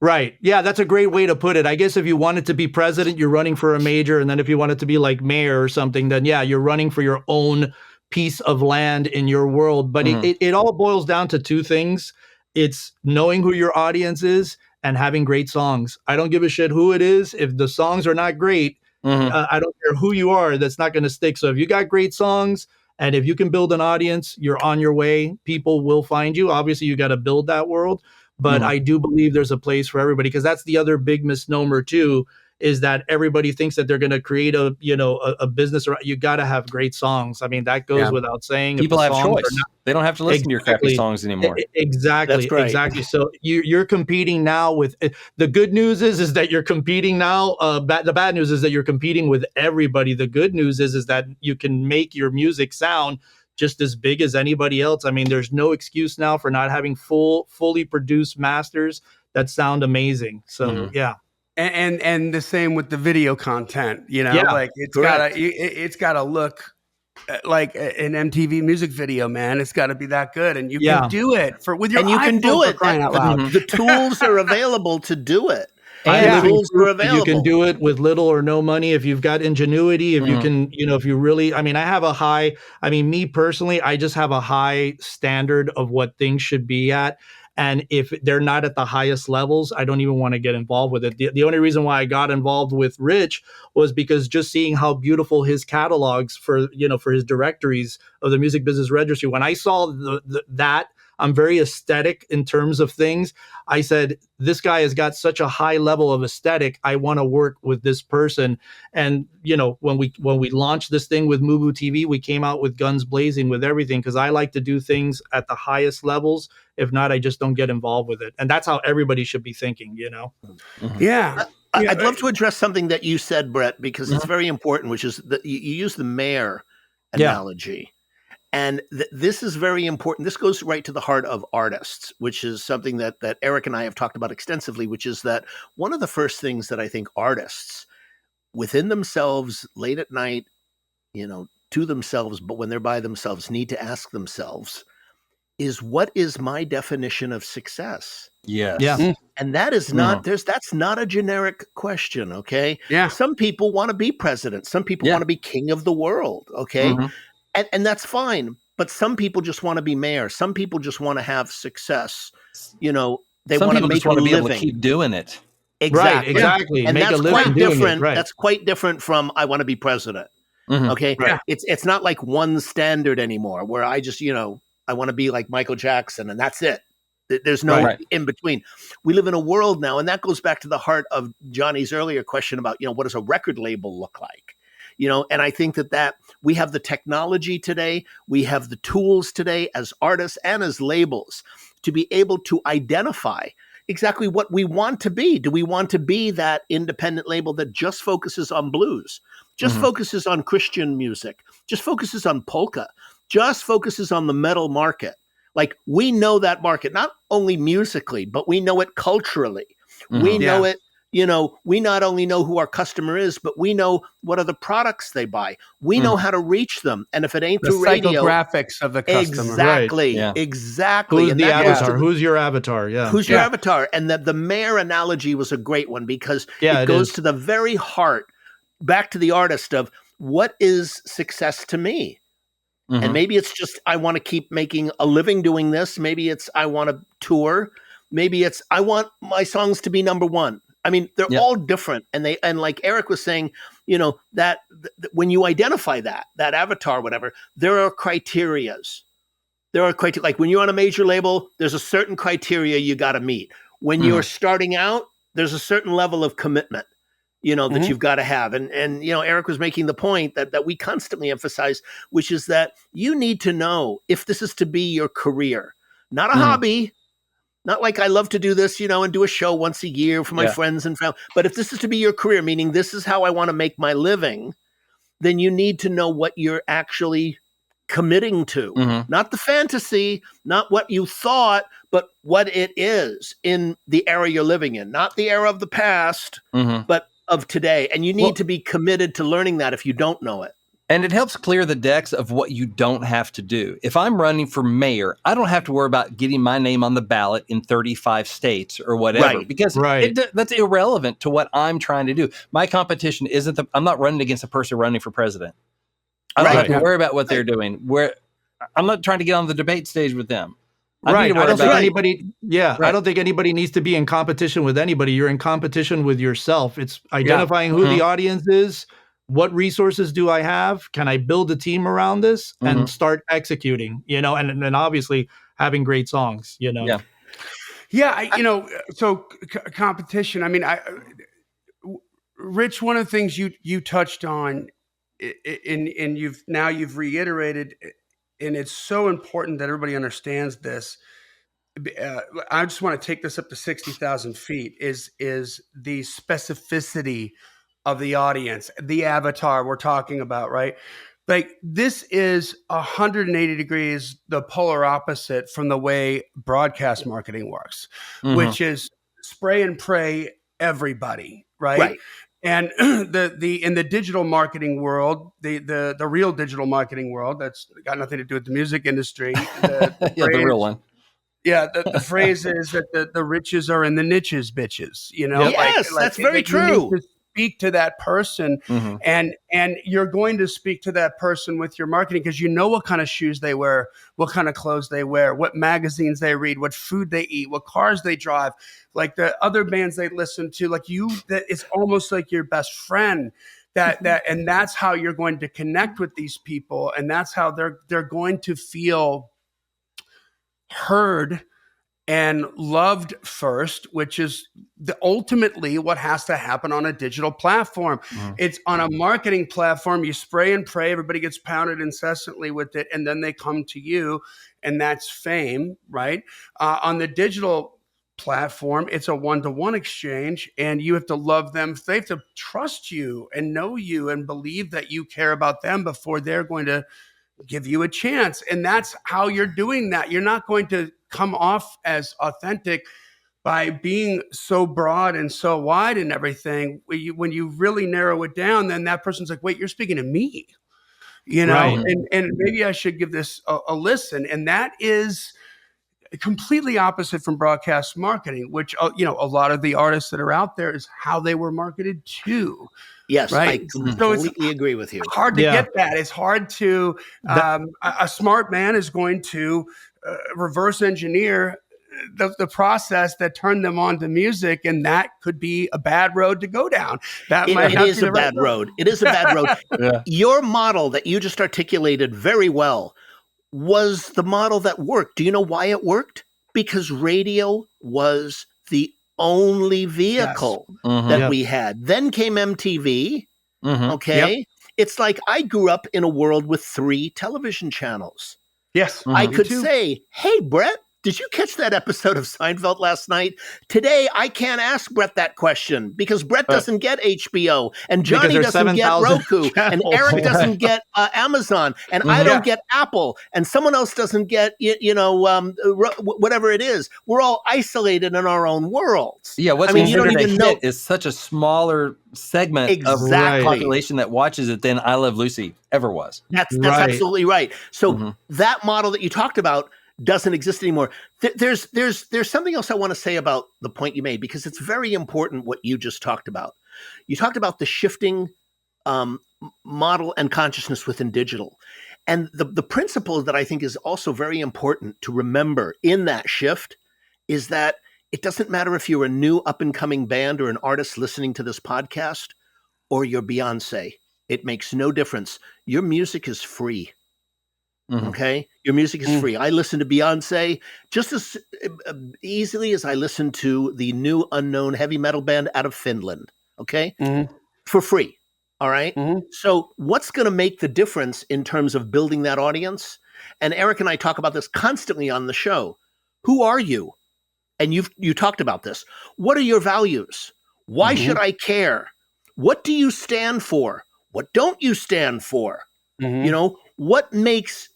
Right. Yeah, that's a great way to put it. I guess if you wanted to be president, you're running for a major. And then if you wanted to be like mayor or something, then yeah, you're running for your own piece of land in your world. But Mhm. it all boils down to two things. It's knowing who your audience is and having great songs. I don't give a shit who it is. If the songs are not great, I don't care who you are, that's not going to stick. So if you got great songs and if you can build an audience, you're on your way. People will find you. Obviously, you got to build that world. But I do believe there's a place for everybody, because that's the other big misnomer too, is that everybody thinks that they're going to create a business. You got to have great songs. I mean, that goes without saying. People have choice. They don't have to listen to your crappy songs anymore. Exactly. That's right. Exactly. So you're competing now with, the good news is that you're competing now. The bad news is that you're competing with everybody. The good news is that you can make your music sound just as big as anybody else. I mean, there's no excuse now for not having fully produced masters that sound amazing. So yeah. And the same with the video content, like it's gotta look like an MTV music video, man. It's got to be that good, and you can do it with your. And you iPhone, can do it. Crying out loud. The tools are available to do it. And the tools are available. You can do it with little or no money if you've got ingenuity. If you can, if you really. I mean, me personally, I just have a high standard of what things should be at. And if they're not at the highest levels, I don't even want to get involved with it. The only reason why I got involved with Ritch was because just seeing how beautiful his catalogs for his directories of the Music Business Registry. When I saw that, I'm very aesthetic in terms of things. I said, this guy has got such a high level of aesthetic. I want to work with this person. And, when we launched this thing with Mubu TV, we came out with guns blazing with everything, because I like to do things at the highest levels. If not, I just don't get involved with it. And that's how everybody should be thinking, Yeah. I'd love to address something that you said, Brett, because it's very important, which is that you use the mayor analogy. And this is very important. This goes right to the heart of artists, which is something that Eric and I have talked about extensively, which is that one of the first things that I think artists within themselves late at night, to themselves, but when they're by themselves, need to ask themselves is, what is my definition of success? Yes. Yeah. And that is not, that's not a generic question. Okay. Yeah. Some people want to be president. Some people want to be king of the world. Okay. And that's fine. But some people just want to be mayor. Some people just want to have success. They want to make a living. Be able to keep doing it. Exactly. Right, exactly. And make that's a living quite doing different. It, right. That's quite different from I want to be president. Okay. Right. It's not like one standard anymore where I just, I want to be like Michael Jackson and that's it. There's no in between. We live in a world now, and that goes back to the heart of Johnny's earlier question about, what does a record label look like? And I think that we have the technology today, we have the tools today as artists and as labels to be able to identify exactly what we want to be. Do we want to be that independent label that just focuses on blues, just focuses on Christian music, just focuses on polka, just focuses on the metal market? Like, we know that market, not only musically, but we know it culturally. We know it, we not only know who our customer is, but we know what are the products they buy. We know how to reach them. And if it ain't through radio, psychographics of the customer. Exactly. Right. Exactly. Who's and the avatar? Who's your avatar? Yeah. Who's your avatar? And the mayor analogy was a great one, because it goes to the very heart, back to the artist of, what is success to me? And maybe it's just, I want to keep making a living doing this. Maybe it's, I want to tour. Maybe it's, I want my songs to be number one. I mean, they're all different. And like Eric was saying, that when you identify that avatar, whatever, there are criterias. Like when you're on a major label, there's a certain criteria you got to meet. When you're starting out, there's a certain level of commitment, that you've got to have. And Eric was making the point that we constantly emphasize, which is that you need to know if this is to be your career, not a hobby, not like I love to do this, and do a show once a year for my friends and family. But if this is to be your career, meaning this is how I want to make my living, then you need to know what you're actually committing to, not the fantasy, not what you thought, but what it is in the era you're living in, not the era of the past, but of today. And you need to be committed to learning that if you don't know it. And it helps clear the decks of what you don't have to do. If I'm running for mayor, I don't have to worry about getting my name on the ballot in 35 states or whatever, because that's irrelevant to what I'm trying to do. My competition isn't I'm not running against a person running for president. I don't have to worry about what they're doing. I'm not trying to get on the debate stage with them. I need Right. to I worry don't think about anybody, I Right. don't think anybody needs to be in competition with anybody. You're in competition with yourself. It's identifying who the audience is. What resources do I have? Can I build a team around this and start executing, and then obviously having great songs, Yeah. Yeah, so competition. I mean, Rich, one of the things you touched on, and you've reiterated, and it's so important that everybody understands this. I just want to take this up to 60,000 feet. Is the specificity of the audience, the avatar we're talking about, right? Like this is 180 degrees the polar opposite from the way broadcast marketing works, which is spray and pray everybody, right? Right. And the in the digital marketing world, the real digital marketing world, that's got nothing to do with the music industry. The Yeah, the real phrase, one. yeah, the phrase is that the riches are in the niches, bitches. Yep. Yes, that's very that you need true. to speak to that person, and you're going to speak to that person with your marketing because you know what kind of shoes they wear, what kind of clothes they wear, what magazines they read, what food they eat, what cars they drive, like the other bands they listen to. Like that it's almost like your best friend. And that's how you're going to connect with these people, and that's how they're going to feel heard and loved first, which is ultimately what has to happen on a digital platform. It's on a marketing platform. You spray and pray. Everybody gets pounded incessantly with it, and then they come to you, and that's fame, right? On the digital platform, it's a one-to-one exchange, and you have to love them. They have to trust you and know you and believe that you care about them before they're going to give you a chance. And that's how you're doing that. You're not going to come off as authentic by being so broad and so wide and everything. When you really narrow it down, then that person's like, wait, you're speaking to me, Right. and maybe I should give this a listen. And that is completely opposite from broadcast marketing, which, a lot of the artists that are out there is how they were marketed to. Yes, Right. I So it's completely agree with you. hard to Yeah. get that. It's hard to, a smart man is going to reverse engineer the process that turned them on to music. And that could be a bad road to go down. That might It not is be a the right bad road. It is a bad road. Yeah. Your model that you just articulated very well was the model that worked. Do you know why it worked? Because radio was the only vehicle that Yep. we had. Then came MTV. Mhm. Okay. It's like I grew up in a world with 3 television channels. Yes. I Me could too. say, hey, Brett, did you catch that episode of Seinfeld last night? Today, I can't ask Brett that question because Brett doesn't get HBO and Because Johnny there's doesn't get 7,000 Roku and channels. Eric doesn't get Amazon and I don't get Apple and someone else doesn't get, whatever it is. We're all isolated in our own worlds. Yeah, what's I mean, you don't considered a even hit know. is such a smaller segment of the Exactly. population that watches it than I Love Lucy ever was. That's Right. absolutely right. So that model that you talked about doesn't exist anymore. There's something else I want to say about the point you made because it's very important what you just talked about. You talked about the shifting model and consciousness within digital, and the principle that I think is also very important to remember in that shift is that it doesn't matter if you're a new up and coming band or an artist listening to this podcast or you're Beyonce. It makes no difference. Your music is free. Okay, your music is free. I listen to Beyonce just as easily as I listen to the new unknown heavy metal band out of Finland. Okay, for free. All right. So, what's going to make the difference in terms of building that audience? And Eric and I talk about this constantly on the show. Who are you? And you talked about this. What are your values? Why should I care? What do you stand for? What don't you stand for? What makes,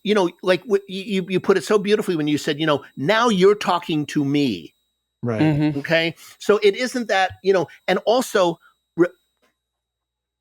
like you put it so beautifully when you said, now you're talking to me. Right. Okay. So it isn't that, and also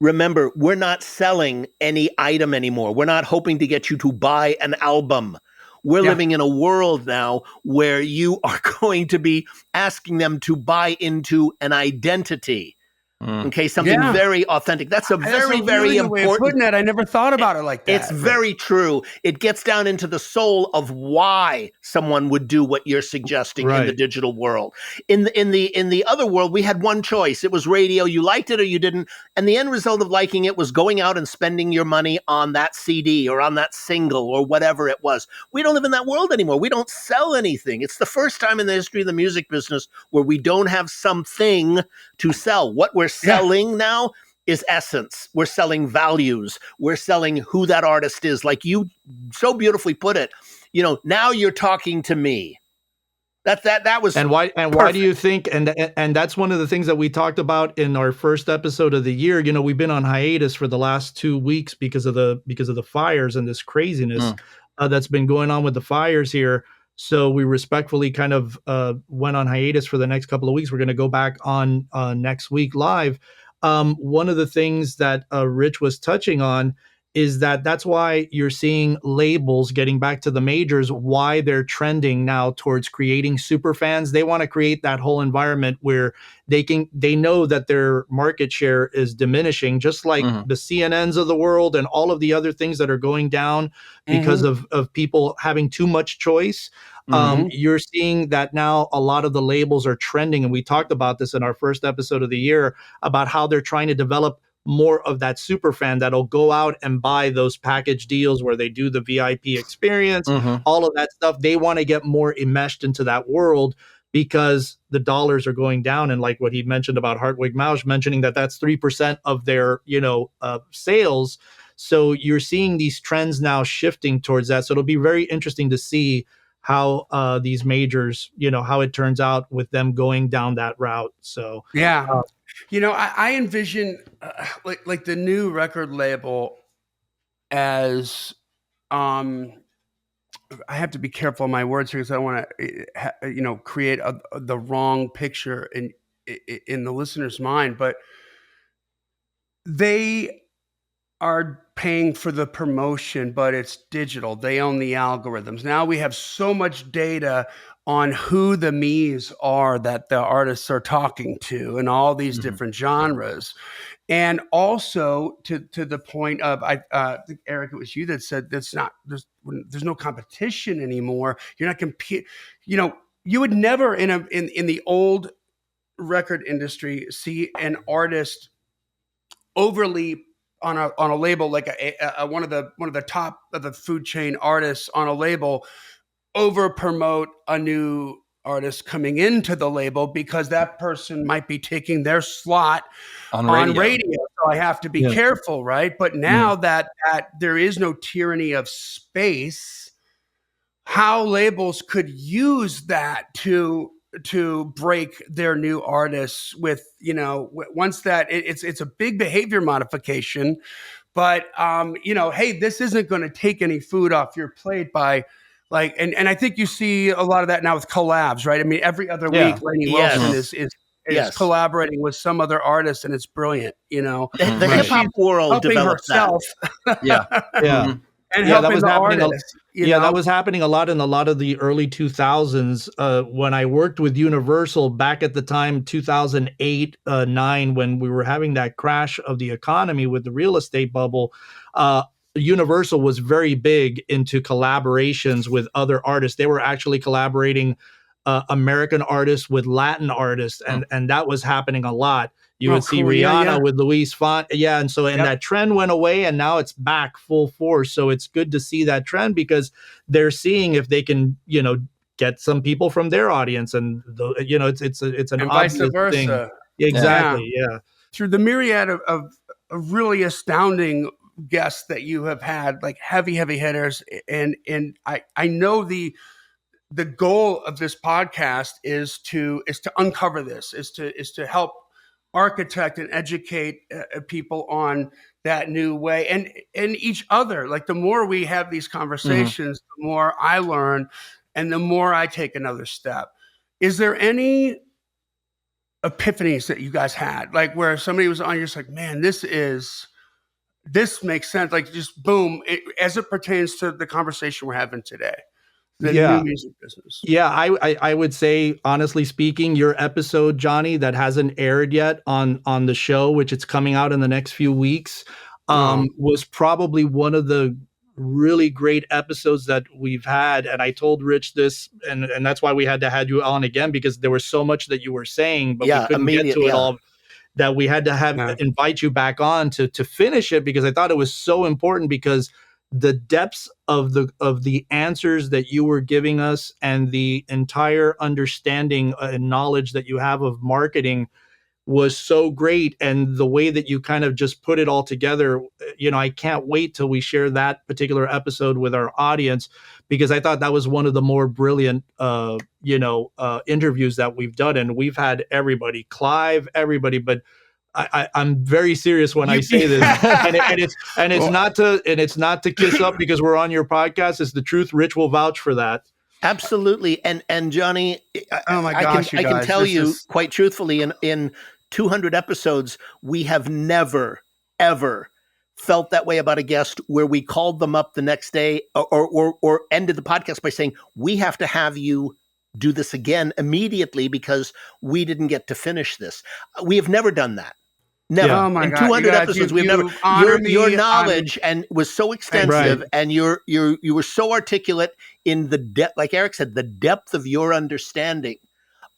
remember, we're not selling any item anymore. We're not hoping to get you to buy an album. We're living in a world now where you are going to be asking them to buy into an identity. Okay, something very authentic. That's a very, very good way of important. putting it. I never thought about it like that. It's very true. It gets down into the soul of why someone would do what you're suggesting in the digital world. In the other world, we had one choice. It was radio. You liked it or you didn't. And the end result of liking it was going out and spending your money on that CD or on that single or whatever it was. We don't live in that world anymore. We don't sell anything. It's the first time in the history of the music business where we don't have something to sell. What we're selling now is essence. We're selling values. We're selling who that artist is. Like you so beautifully put it, now you're talking to me. That was why do you think, and that's one of the things that we talked about in our first episode of the year. We've been on hiatus for the last 2 weeks because of the fires and this craziness that's been going on with the fires here. So we respectfully kind of went on hiatus for the next couple of weeks. We're going to go back on next week live. One of the things that Ritch was touching on is that's why you're seeing labels, getting back to the majors, why they're trending now towards creating super fans. They want to create that whole environment where they know that their market share is diminishing, just like the CNNs of the world and all of the other things that are going down because of people having too much choice. You're seeing that now a lot of the labels are trending. And we talked about this in our first episode of the year about how they're trying to develop more of that super fan that'll go out and buy those package deals where they do the VIP experience, all of that stuff. They want to get more enmeshed into that world because the dollars are going down. And like what he mentioned about Hartwig Mausch mentioning that's 3% of their, sales. So you're seeing these trends now shifting towards that. So it'll be very interesting to see how these majors, how it turns out with them going down that route. So I envision like the new record label as I have to be careful of my words here because I don't want to create the wrong picture in the listener's mind, but they are paying for the promotion, but it's digital. They own the algorithms. Now we have so much data on who the me's are that the artists are talking to and all these different genres. And also to the point of, I think, Eric, it was you that said there's no competition anymore. You're not compete. You would never in the old record industry see an artist overly on a label like one of the top of the food chain artists on a label over promote a new artist coming into the label because that person might be taking their slot on radio. So I have to be careful, right? But now that there is no tyranny of space, how labels could use that to break their new artists with, once that it's a big behavior modification, but hey, this isn't going to take any food off your plate by like, and I think you see a lot of that now with collabs, right? I mean, every other week, Lenny Wilson is collaborating with some other artist, and it's brilliant, The hip hop world developed herself. That. And helping the artists. That was happening a lot in a lot of the early 2000s. When I worked with Universal back at the time, 2008, 9, when we were having that crash of the economy with the real estate bubble, Universal was very big into collaborations with other artists. They were actually collaborating American artists with Latin artists, and that was happening a lot. You would see Rihanna with Luis Font. And so that trend went away and now it's back full force. So it's good to see that trend because they're seeing if they can, get some people from their audience and it's an and vice versa thing. Exactly. Through the myriad of really astounding guests that you have had, like heavy hitters, and I know the goal of this podcast is to uncover this, is to help architect and educate people on that new way and each other. Like the more we have these conversations, the more I learn and the more I take another step. Is there any epiphanies that you guys had, like where somebody was on, you're just like, man, this makes sense. Like just boom, as it pertains to the conversation we're having today. the Yeah. new music business. Yeah, I would say, honestly speaking, your episode, Johnny, that hasn't aired yet on the show, which it's coming out in the next few weeks, was probably one of the really great episodes that we've had. And I told Ritch this, and that's why we had to have you on again, because there was so much that you were saying, but we couldn't get to it all. That we had to invite you back on to finish it, because I thought it was so important, because the depths of the answers that you were giving us and the entire understanding and knowledge that you have of marketing was so great. And the way that you kind of just put it all together, I can't wait till we share that particular episode with our audience, because I thought that was one of the more brilliant, interviews that we've done. And we've had everybody, Clive, everybody, but I'm very serious when I say this, and it's not to kiss up because we're on your podcast. It's the truth. Ritch will vouch for that. Absolutely. And Johnny, oh my gosh, I can tell you quite truthfully, in 200 episodes, we have never, ever felt that way about a guest where we called them up the next day or ended the podcast by saying, we have to have you do this again immediately because we didn't get to finish this. We have never done that. Never. Yeah. Oh my in God, 200 episodes, we've never. Your knowledge and was so extensive, and you were so articulate in the depth, like Eric said, the depth of your understanding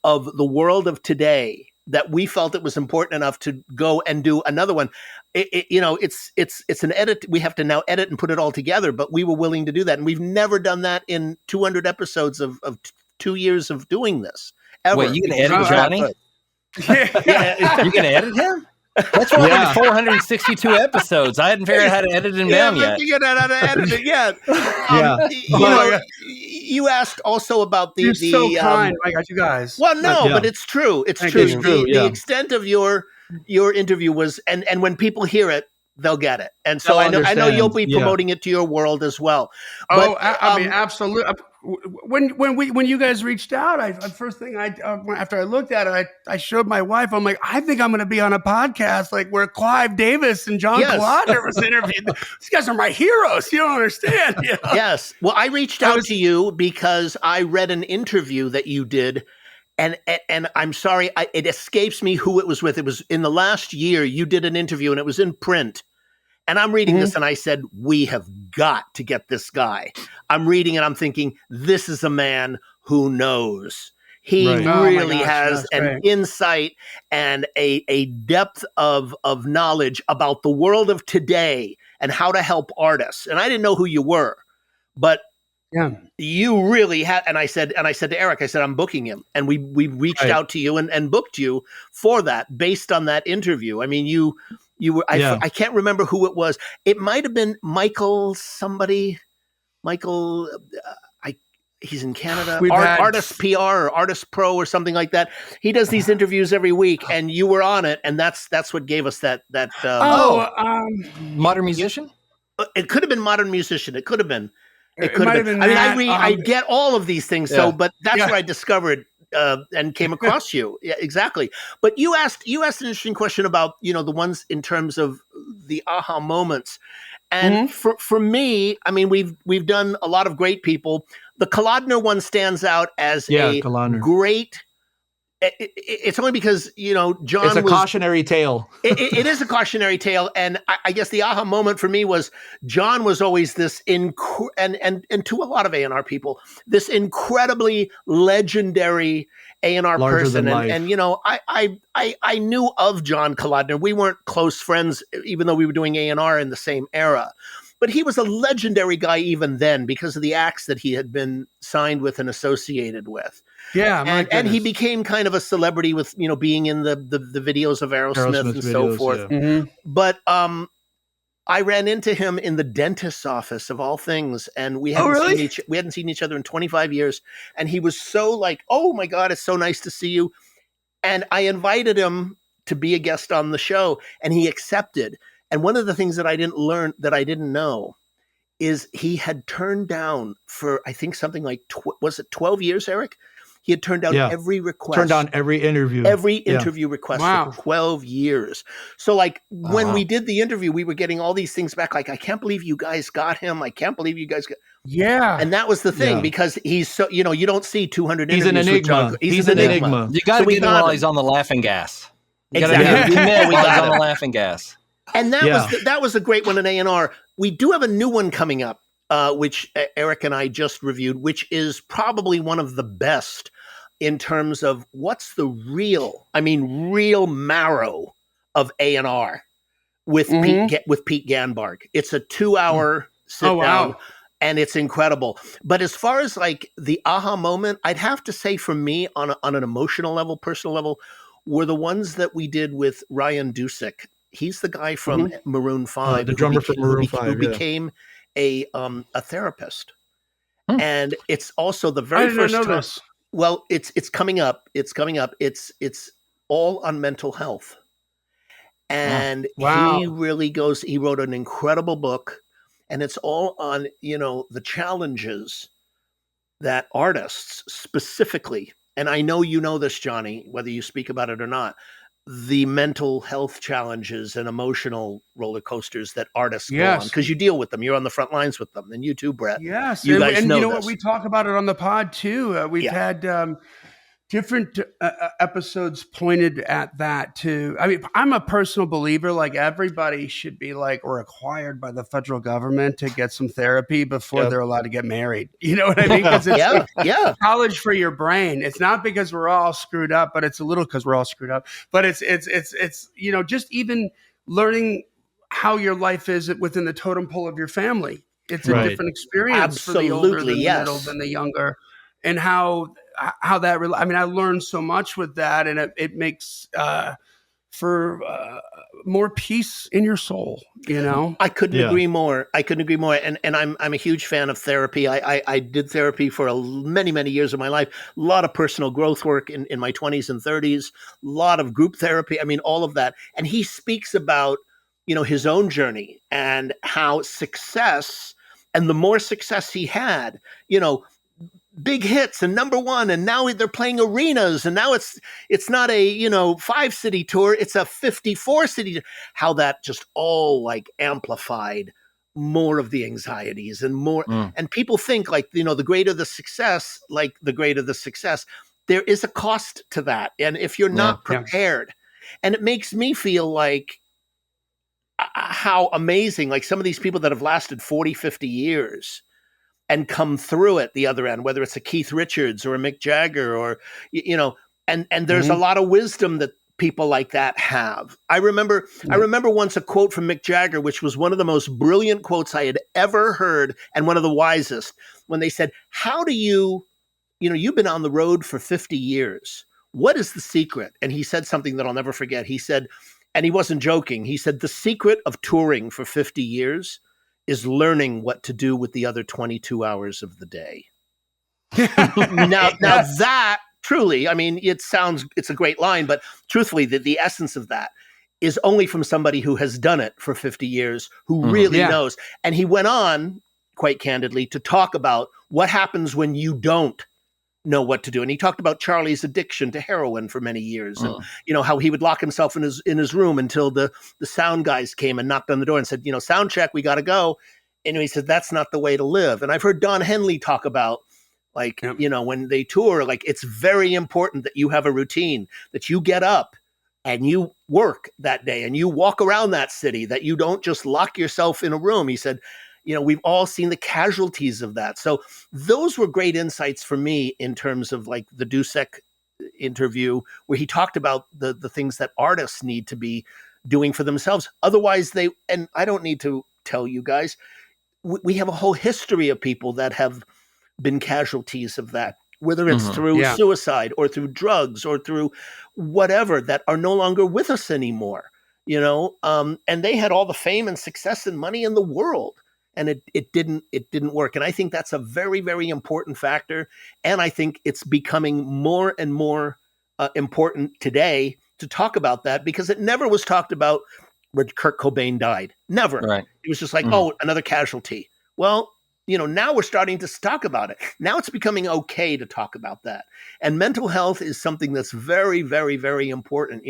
of the world of today, that we felt it was important enough to go and do another one. It's an edit. We have to now edit and put it all together, but we were willing to do that, and we've never done that in 200 episodes of 2 years of doing this. Ever. Wait, you can edit Johnny? Yeah. You can edit him? That's why we're 462 episodes. I hadn't figured out how to edit him down yet. You figured out how to edit it yet. You asked also about the. You're so kind. I got you guys. Well, no, but it's true. It's true. The extent of your interview was, and when people hear it, they'll get it. And so I know you'll be promoting it to your world as well. But, I mean, absolutely. When you guys reached out, first thing after I looked at it, I showed my wife. I'm like, I think I'm going to be on a podcast like where Clive Davis and John Colodner was interviewed. These guys are my heroes. You don't understand. You know? Yes. Well, I reached out to you because I read an interview that you did. And I'm sorry, it escapes me who it was with. It was in the last year. You did an interview, and it was in print. And I'm reading this, and I said, we have got to get this guy. I'm reading, and I'm thinking, this is a man who knows. He really has an insight and a depth of knowledge about the world of today and how to help artists. And I didn't know who you were, but you really had. And I said to Eric, I said, I'm booking him. And we reached out to you and booked you for that based on that interview. I mean, you were, I can't remember who it was. It might've been Michael, he's in Canada, Artist PR or Artist Pro or something like that. He does these interviews every week, and you were on it. And that's what gave us that. Modern Musician? It could have been Modern Musician. It could have been. It could have been. I mean, I get all of these things. So, but that's where I discovered and came across you. Yeah, exactly. But you asked an interesting question about, the ones in terms of the aha moments. And for me, I mean, we've done a lot of great people. The Colodner one stands out as a great. It's only because John. It's a cautionary tale. It is a cautionary tale, and I guess the aha moment for me was John was always this and to a lot of A&R people, this incredibly legendary A&R person, and I knew of John Colodner. We weren't close friends, even though we were doing A&R in the same era. But he was a legendary guy even then because of the acts that he had been signed with and associated with. Yeah, and he became kind of a celebrity with being in the videos of Aerosmith and so forth. Yeah. But I ran into him in the dentist's office of all things, and we hadn't seen each other in 25 years. And he was so like, "Oh my God, it's so nice to see you." And I invited him to be a guest on the show, and he accepted. And one of the things that I didn't know is he had turned down for, I think, something like, was it 12 years, Eric? He had turned down every request. Turned down every interview. Every interview request for 12 years. So like when we did the interview, we were getting all these things back. Like, I can't believe you guys got him. I can't believe you guys got. Yeah. And that was the thing, Yeah. because he's so, you don't see 200 He's an interviews with John. enigma. He's an enigma. You got to So we get him got while him. he's on the laughing gas. You got to Exactly. get We him met, we while he's got on the him. laughing gas. And that Yeah. that was a great one in A&R. We do have a new one coming up, which Eric and I just reviewed, which is probably one of the best in terms of what's the real marrow of A&R with Pete Ganbarg. It's a 2-hour sit down. wow. And it's incredible. But as far as like the aha moment, I'd have to say for me on an emotional level, personal level, were the ones that we did with Ryan Dusick. He's the guy from Maroon 5, the drummer from Maroon 5, who became a therapist. And it's also the I very didn't first know time. this. Well, it's coming up. It's coming up. It's all on mental health. And Wow. he really goes, he wrote an incredible book, and it's all on, the challenges that artists specifically, and I know you know this, Johnny, whether you speak about it or not, the mental health challenges and emotional roller coasters that artists go on, because you deal with them. You're on the front lines with them, and you too, Brett. Yes. You guys and know you know this. what? We talk about it on the pod too. We've had different episodes pointed at that too. I mean, I'm a personal believer, like everybody should be like required by the federal government to get some therapy before they're allowed to get married. You know what I mean? Because it's like college for your brain. It's not because we're all screwed up, but it's a little because we're all screwed up. But it's just even learning how your life is within the totem pole of your family. It's a different experience for the older than the middle than the younger, and how that I learned so much with that, and it makes for more peace in your soul, I couldn't agree more. And I'm a huge fan of therapy. I did therapy for many years of my life. A lot of personal growth work in my 20s and 30s, a lot of group therapy. I mean, all of that. And he speaks about, his own journey and how success, and the more success he had, big hits and number one, and now they're playing arenas, and now it's not a 5-city tour, it's a 54-city, how that just all like amplified more of the anxieties and more. And people think like, the greater the success, there is a cost to that, and if you're not prepared, and it makes me feel like how amazing, like some of these people that have lasted 40-50 years and come through it the other end, whether it's a Keith Richards or a Mick Jagger, or, and there's a lot of wisdom that people like that have. I remember once a quote from Mick Jagger, which was one of the most brilliant quotes I had ever heard, and one of the wisest, when they said, how do you've been on the road for 50 years. What is the secret? And he said something that I'll never forget. He said, and he wasn't joking, he said, the secret of touring for 50 years is learning what to do with the other 22 hours of the day. Now that truly, I mean, it's a great line, but truthfully, the essence of that is only from somebody who has done it for 50 years, who really knows. And he went on, quite candidly, to talk about what happens when you don't know what to do. And he talked about Charlie's addiction to heroin for many years, and how he would lock himself in his room until the sound guys came and knocked on the door and said, sound check, we got to go. And he said, that's not the way to live. And I've heard Don Henley talk about, like, when they tour, like, it's very important that you have a routine, that you get up and you work that day and you walk around that city, that you don't just lock yourself in a room. He said, we've all seen the casualties of that. So those were great insights for me in terms of like the Dusick interview, where he talked about the things that artists need to be doing for themselves. Otherwise and I don't need to tell you guys, we have a whole history of people that have been casualties of that, whether it's through suicide or through drugs or through whatever, that are no longer with us anymore, and they had all the fame and success and money in the world. And it didn't work. And I think that's a very, very important factor. And I think it's becoming more and more important today to talk about that, because it never was talked about when Kurt Cobain died. Never. Right. It was just like, oh, another casualty. Well, now we're starting to talk about it. Now it's becoming okay to talk about that. And mental health is something that's very, very, very important.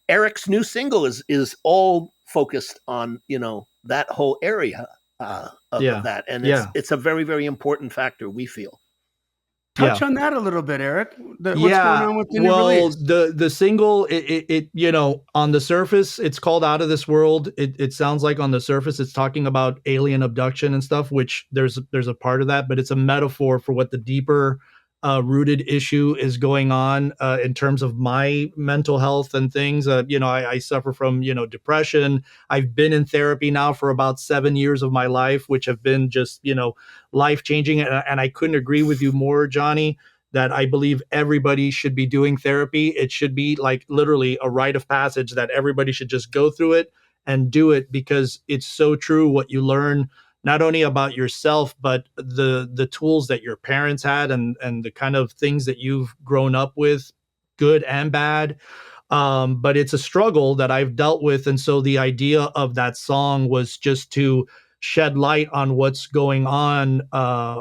Eric's new single is all focused on, that whole area. of that, and it's a very, very important factor, we feel. Touch on that a little bit, Eric. What's going on with the new release? The single, it on the surface, it's called Out of This World. It sounds like on the surface it's talking about alien abduction and stuff, which there's a part of that, but it's a metaphor for what the deeper rooted issue is going on in terms of my mental health and things. I suffer from depression. I've been in therapy now for about 7 years of my life, which have been just life changing. And I couldn't agree with you more, Johnny, that I believe everybody should be doing therapy. It should be like literally a rite of passage that everybody should just go through it and do it, because it's so true what you learn, not only about yourself, but the tools that your parents had and the kind of things that you've grown up with, good and bad. But it's a struggle that I've dealt with. And so the idea of that song was just to shed light on what's going on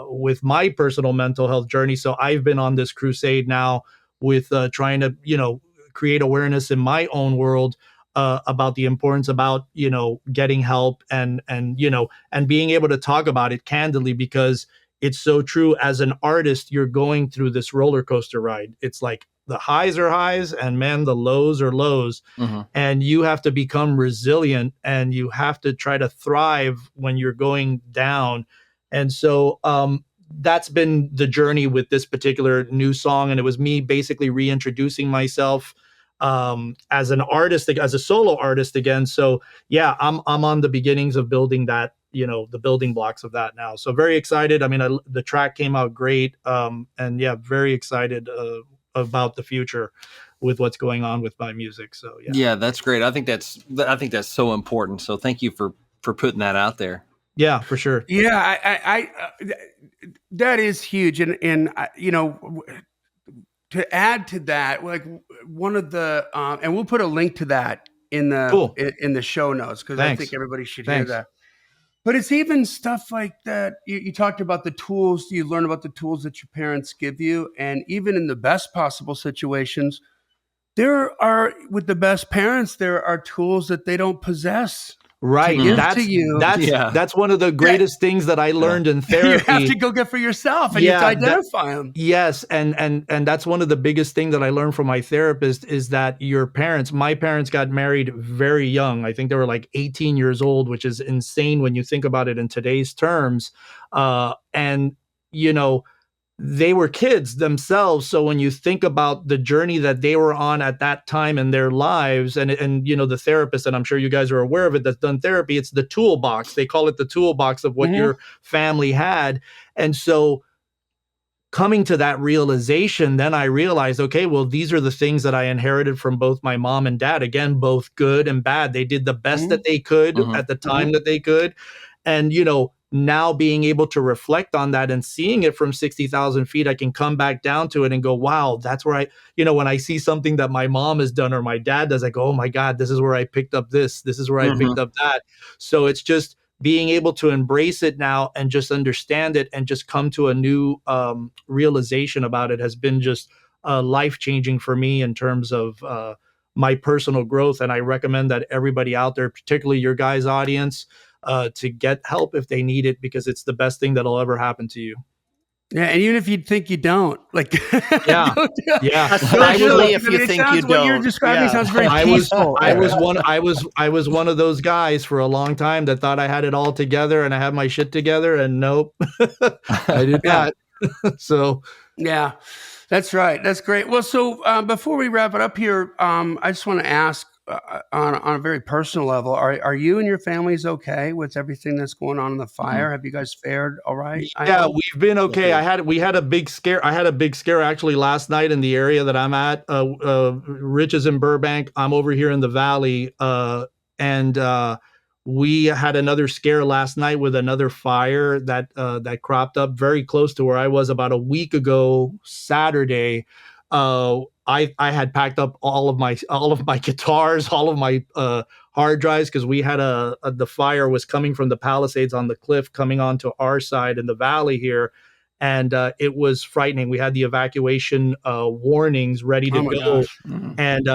with my personal mental health journey. So I've been on this crusade now with trying to, create awareness in my own world about the importance about, getting help and being able to talk about it candidly, because it's so true. As an artist, you're going through this roller coaster ride. It's like the highs are highs and man, the lows are lows. Mm-hmm. And you have to become resilient and you have to try to thrive when you're going down. And so that's been the journey with this particular new song. And it was me basically reintroducing myself as an artist, as a solo artist again. So yeah, I'm on the beginnings of building that, the building blocks of that now. So very excited. I mean, the track came out great. And yeah, very excited about the future with what's going on with my music. So yeah, that's great. I think that's so important. So thank you for putting that out there. Yeah, for sure. Yeah, I that is huge. And to add to that, like one of the, and we'll put a link to that in the show notes, because I think everybody should hear that. But it's even stuff like that. You talked about the tools, you learn about the tools that your parents give you. And even in the best possible situations, with the best parents, there are tools that they don't possess. Right. That's one of the greatest things that I learned in therapy. You have to go get for yourself and you have to identify them. Yes. And that's one of the biggest things that I learned from my therapist is that my parents got married very young. I think they were like 18 years old, which is insane when you think about it in today's terms. And they were kids themselves. So when you think about the journey that they were on at that time in their lives, and the therapist, and I'm sure you guys are aware of it, that's done therapy, it's the toolbox. They call it the toolbox of what your family had. And so coming to that realization, then I realized, okay, well, these are the things that I inherited from both my mom and dad. Again, both good and bad. They did the best that they could at the time that they could. And, now being able to reflect on that and seeing it from 60,000 feet, I can come back down to it and go, wow, that's where when I see something that my mom has done or my dad does, I go, oh my God, this is where I picked up this. This is where I picked up that. So it's just being able to embrace it now and just understand it and just come to a new realization about it has been just life-changing for me in terms of my personal growth. And I recommend that everybody out there, particularly your guys' audience, to get help if they need it, because it's the best thing that'll ever happen to you. Yeah, and even if you think you don't, like, especially if you think you don't. What you're describing sounds very peaceful. I was one of those guys for a long time that thought I had it all together and I had my shit together, and nope, I did not. So yeah, that's right. That's great. Well, so before we wrap it up here, I just want to ask, on a very personal level, are you and your families okay with everything that's going on in the fire? Have you guys fared all right? Yeah, we've been okay. We had a big scare. I had a big scare actually last night in the area that I'm at. Ritch is in Burbank. I'm over here in the Valley. And we had another scare last night with another fire that cropped up very close to where I was about a week ago, Saturday. I had packed up all of my guitars, all of my hard drives, because we had the fire was coming from the Palisades on the cliff coming onto our side in the valley here, and it was frightening. We had the evacuation warnings ready to go, and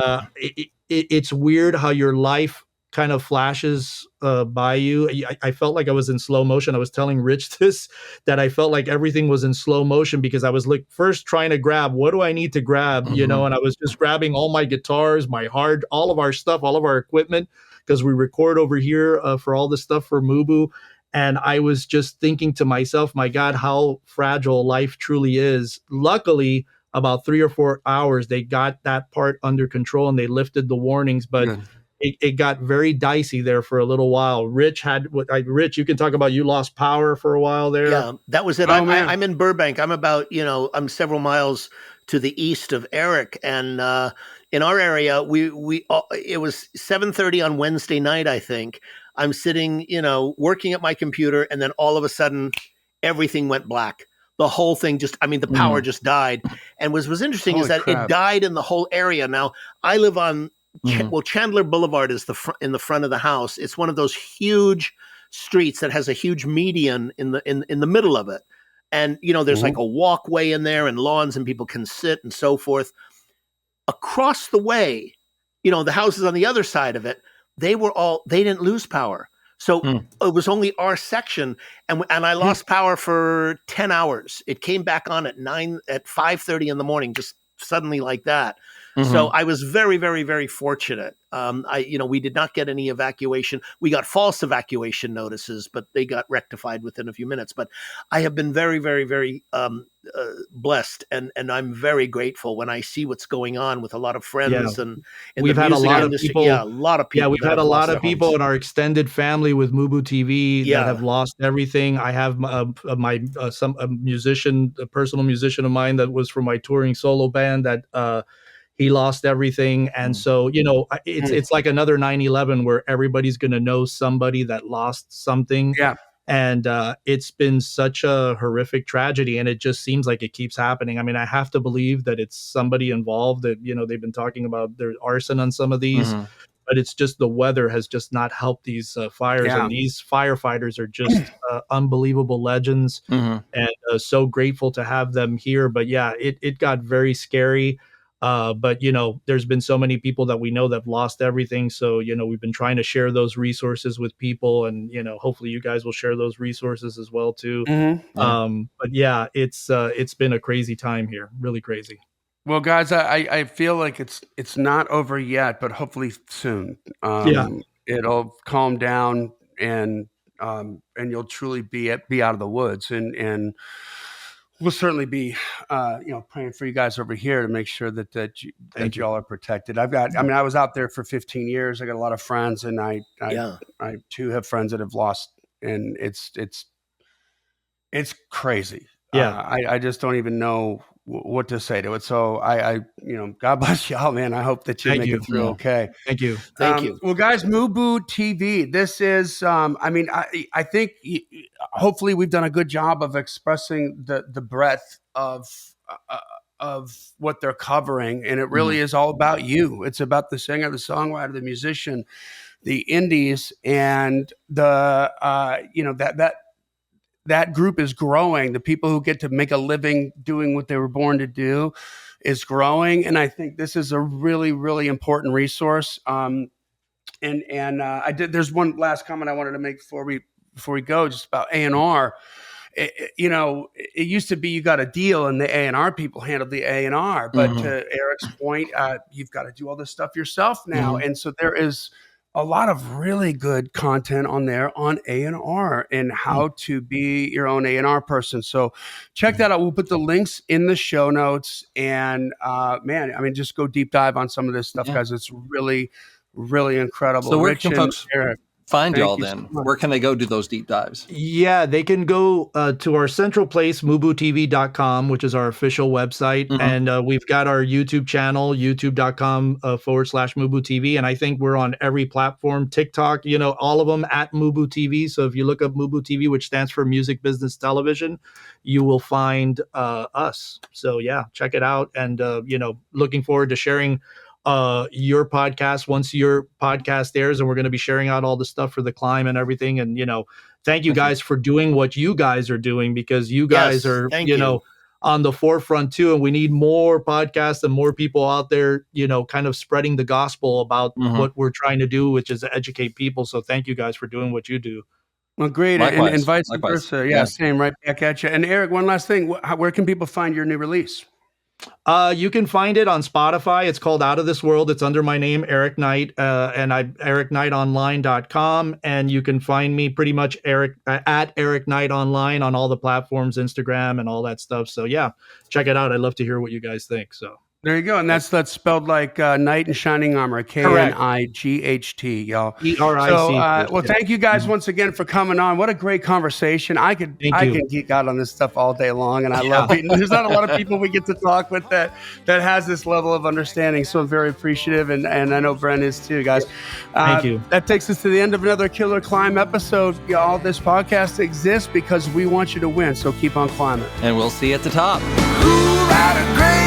it's weird how your life kind of flashes by you. I felt like I was in slow motion. I was telling Ritch this, that I felt like everything was in slow motion because I was like first trying to grab, what do I need to grab, you know, and I was just grabbing all my guitars, my all of our stuff, all of our equipment, because we record over here for all the stuff for Mubu. And I was just thinking to myself, my God, how fragile life truly is. Luckily, about 3 or 4 hours, they got that part under control and they lifted the warnings. But it got very dicey there for a little while. Ritch, you can talk about, you lost power for a while there. Yeah, that was it. I'm in Burbank. I'm about, I'm several miles to the east of Eric. And in our area, it was 7:30 on Wednesday night, I think. I'm sitting, working at my computer, and then all of a sudden, everything went black. The whole thing the power just died. And what was interesting is that it died in the whole area. Now, I live on, Chandler Boulevard is in the front of the house. It's one of those huge streets that has a huge median in the middle of it. And, there's like a walkway in there and lawns and people can sit and so forth. Across the way, the houses on the other side of it, they didn't lose power. So it was only our section, and I lost power for 10 hours. It came back on at 5:30 in the morning, just suddenly like that. So I was very, very, very fortunate. We did not get any evacuation. We got false evacuation notices, but they got rectified within a few minutes. But I have been very, very, very blessed, and I'm very grateful when I see what's going on with a lot of friends and we've had a lot of people. Yeah, a lot of people. Yeah, we've had a lot of people in our extended family with Mubu TV that have lost everything. I have a personal musician of mine that was from my touring solo band that he lost everything. And so, it's like another 9/11 where everybody's going to know somebody that lost something. Yeah. And it's been such a horrific tragedy, and it just seems like it keeps happening. I mean, I have to believe that it's somebody involved, that, they've been talking about there's arson on some of these, but it's just the weather has just not helped these fires. And these firefighters are just unbelievable legends, and so grateful to have them here. But yeah, it got very scary. But there's been so many people that we know that have lost everything. So, we've been trying to share those resources with people, and, hopefully you guys will share those resources as well too. But yeah, it's been a crazy time here. Really crazy. Well, guys, I feel like it's not over yet, but hopefully soon. It'll calm down, and you'll truly be out of the woods, and we'll certainly be, praying for you guys over here to make sure that y'all are protected. I was out there for 15 years. I got a lot of friends, and I too have friends that have lost, and it's crazy. I just don't even know what to say to it. So God bless y'all, man. I hope that you make it through okay. Thank you. Thank you. Well, guys, Mubu TV. This is, I think hopefully we've done a good job of expressing the breadth of what they're covering, and it really is all about you. It's about the singer, the songwriter, the musician, the indies, and that group is growing. The people who get to make a living doing what they were born to do is growing. And I think this is a really, really important resource. There's one last comment I wanted to make before we go, just about A&R. It used to be you got a deal and the A&R people handled the A&R, but to Eric's point, you've got to do all this stuff yourself now. And so there is a lot of really good content on there on A&R and how to be your own A&R person. So check that out. We'll put the links in the show notes, and just go deep dive on some of this stuff, guys. It's really, really incredible. So where Ritch can folks find y'all then? So where can they go do those deep dives? Yeah, they can go to our central place, mubutv.com, which is our official website. And we've got our YouTube channel, youtube.com/MubuTV. And I think we're on every platform, TikTok, all of them at Mubu TV. So if you look up Mubu TV, which stands for Music Business Television, you will find us. So yeah, check it out. And, looking forward to sharing your podcast once your podcast airs, and we're going to be sharing out all the stuff for the C.L.I.M.B and everything. And thank you guys for doing what you guys are doing, because you guys are on the forefront too. And we need more podcasts and more people out there, kind of spreading the gospel about what we're trying to do, which is to educate people. So thank you guys for doing what you do. Well, great. And vice versa. Yeah, same, right back at you. And Eric, one last thing. Where can people find your new release? You can find it on Spotify. It's called Out of This World. It's under my name, Eric Knight, and ericknightonline.com. And you can find me pretty much at Eric Knight Online on all the platforms, Instagram and all that stuff. So yeah, check it out. I'd love to hear what you guys think. So there you go. And that's spelled like Knight in Shining Armor, Knight, y'all. ERIC. So, well, thank you guys once again for coming on. What a great conversation. I can geek out on this stuff all day long, and I love it. There's not a lot of people we get to talk with that has this level of understanding. So I'm very appreciative, and I know Brent is too, guys. Thank you. That takes us to the end of another Killer Climb episode. Y'all, this podcast exists because we want you to win. So keep on climbing. And we'll see you at the top. Who had a great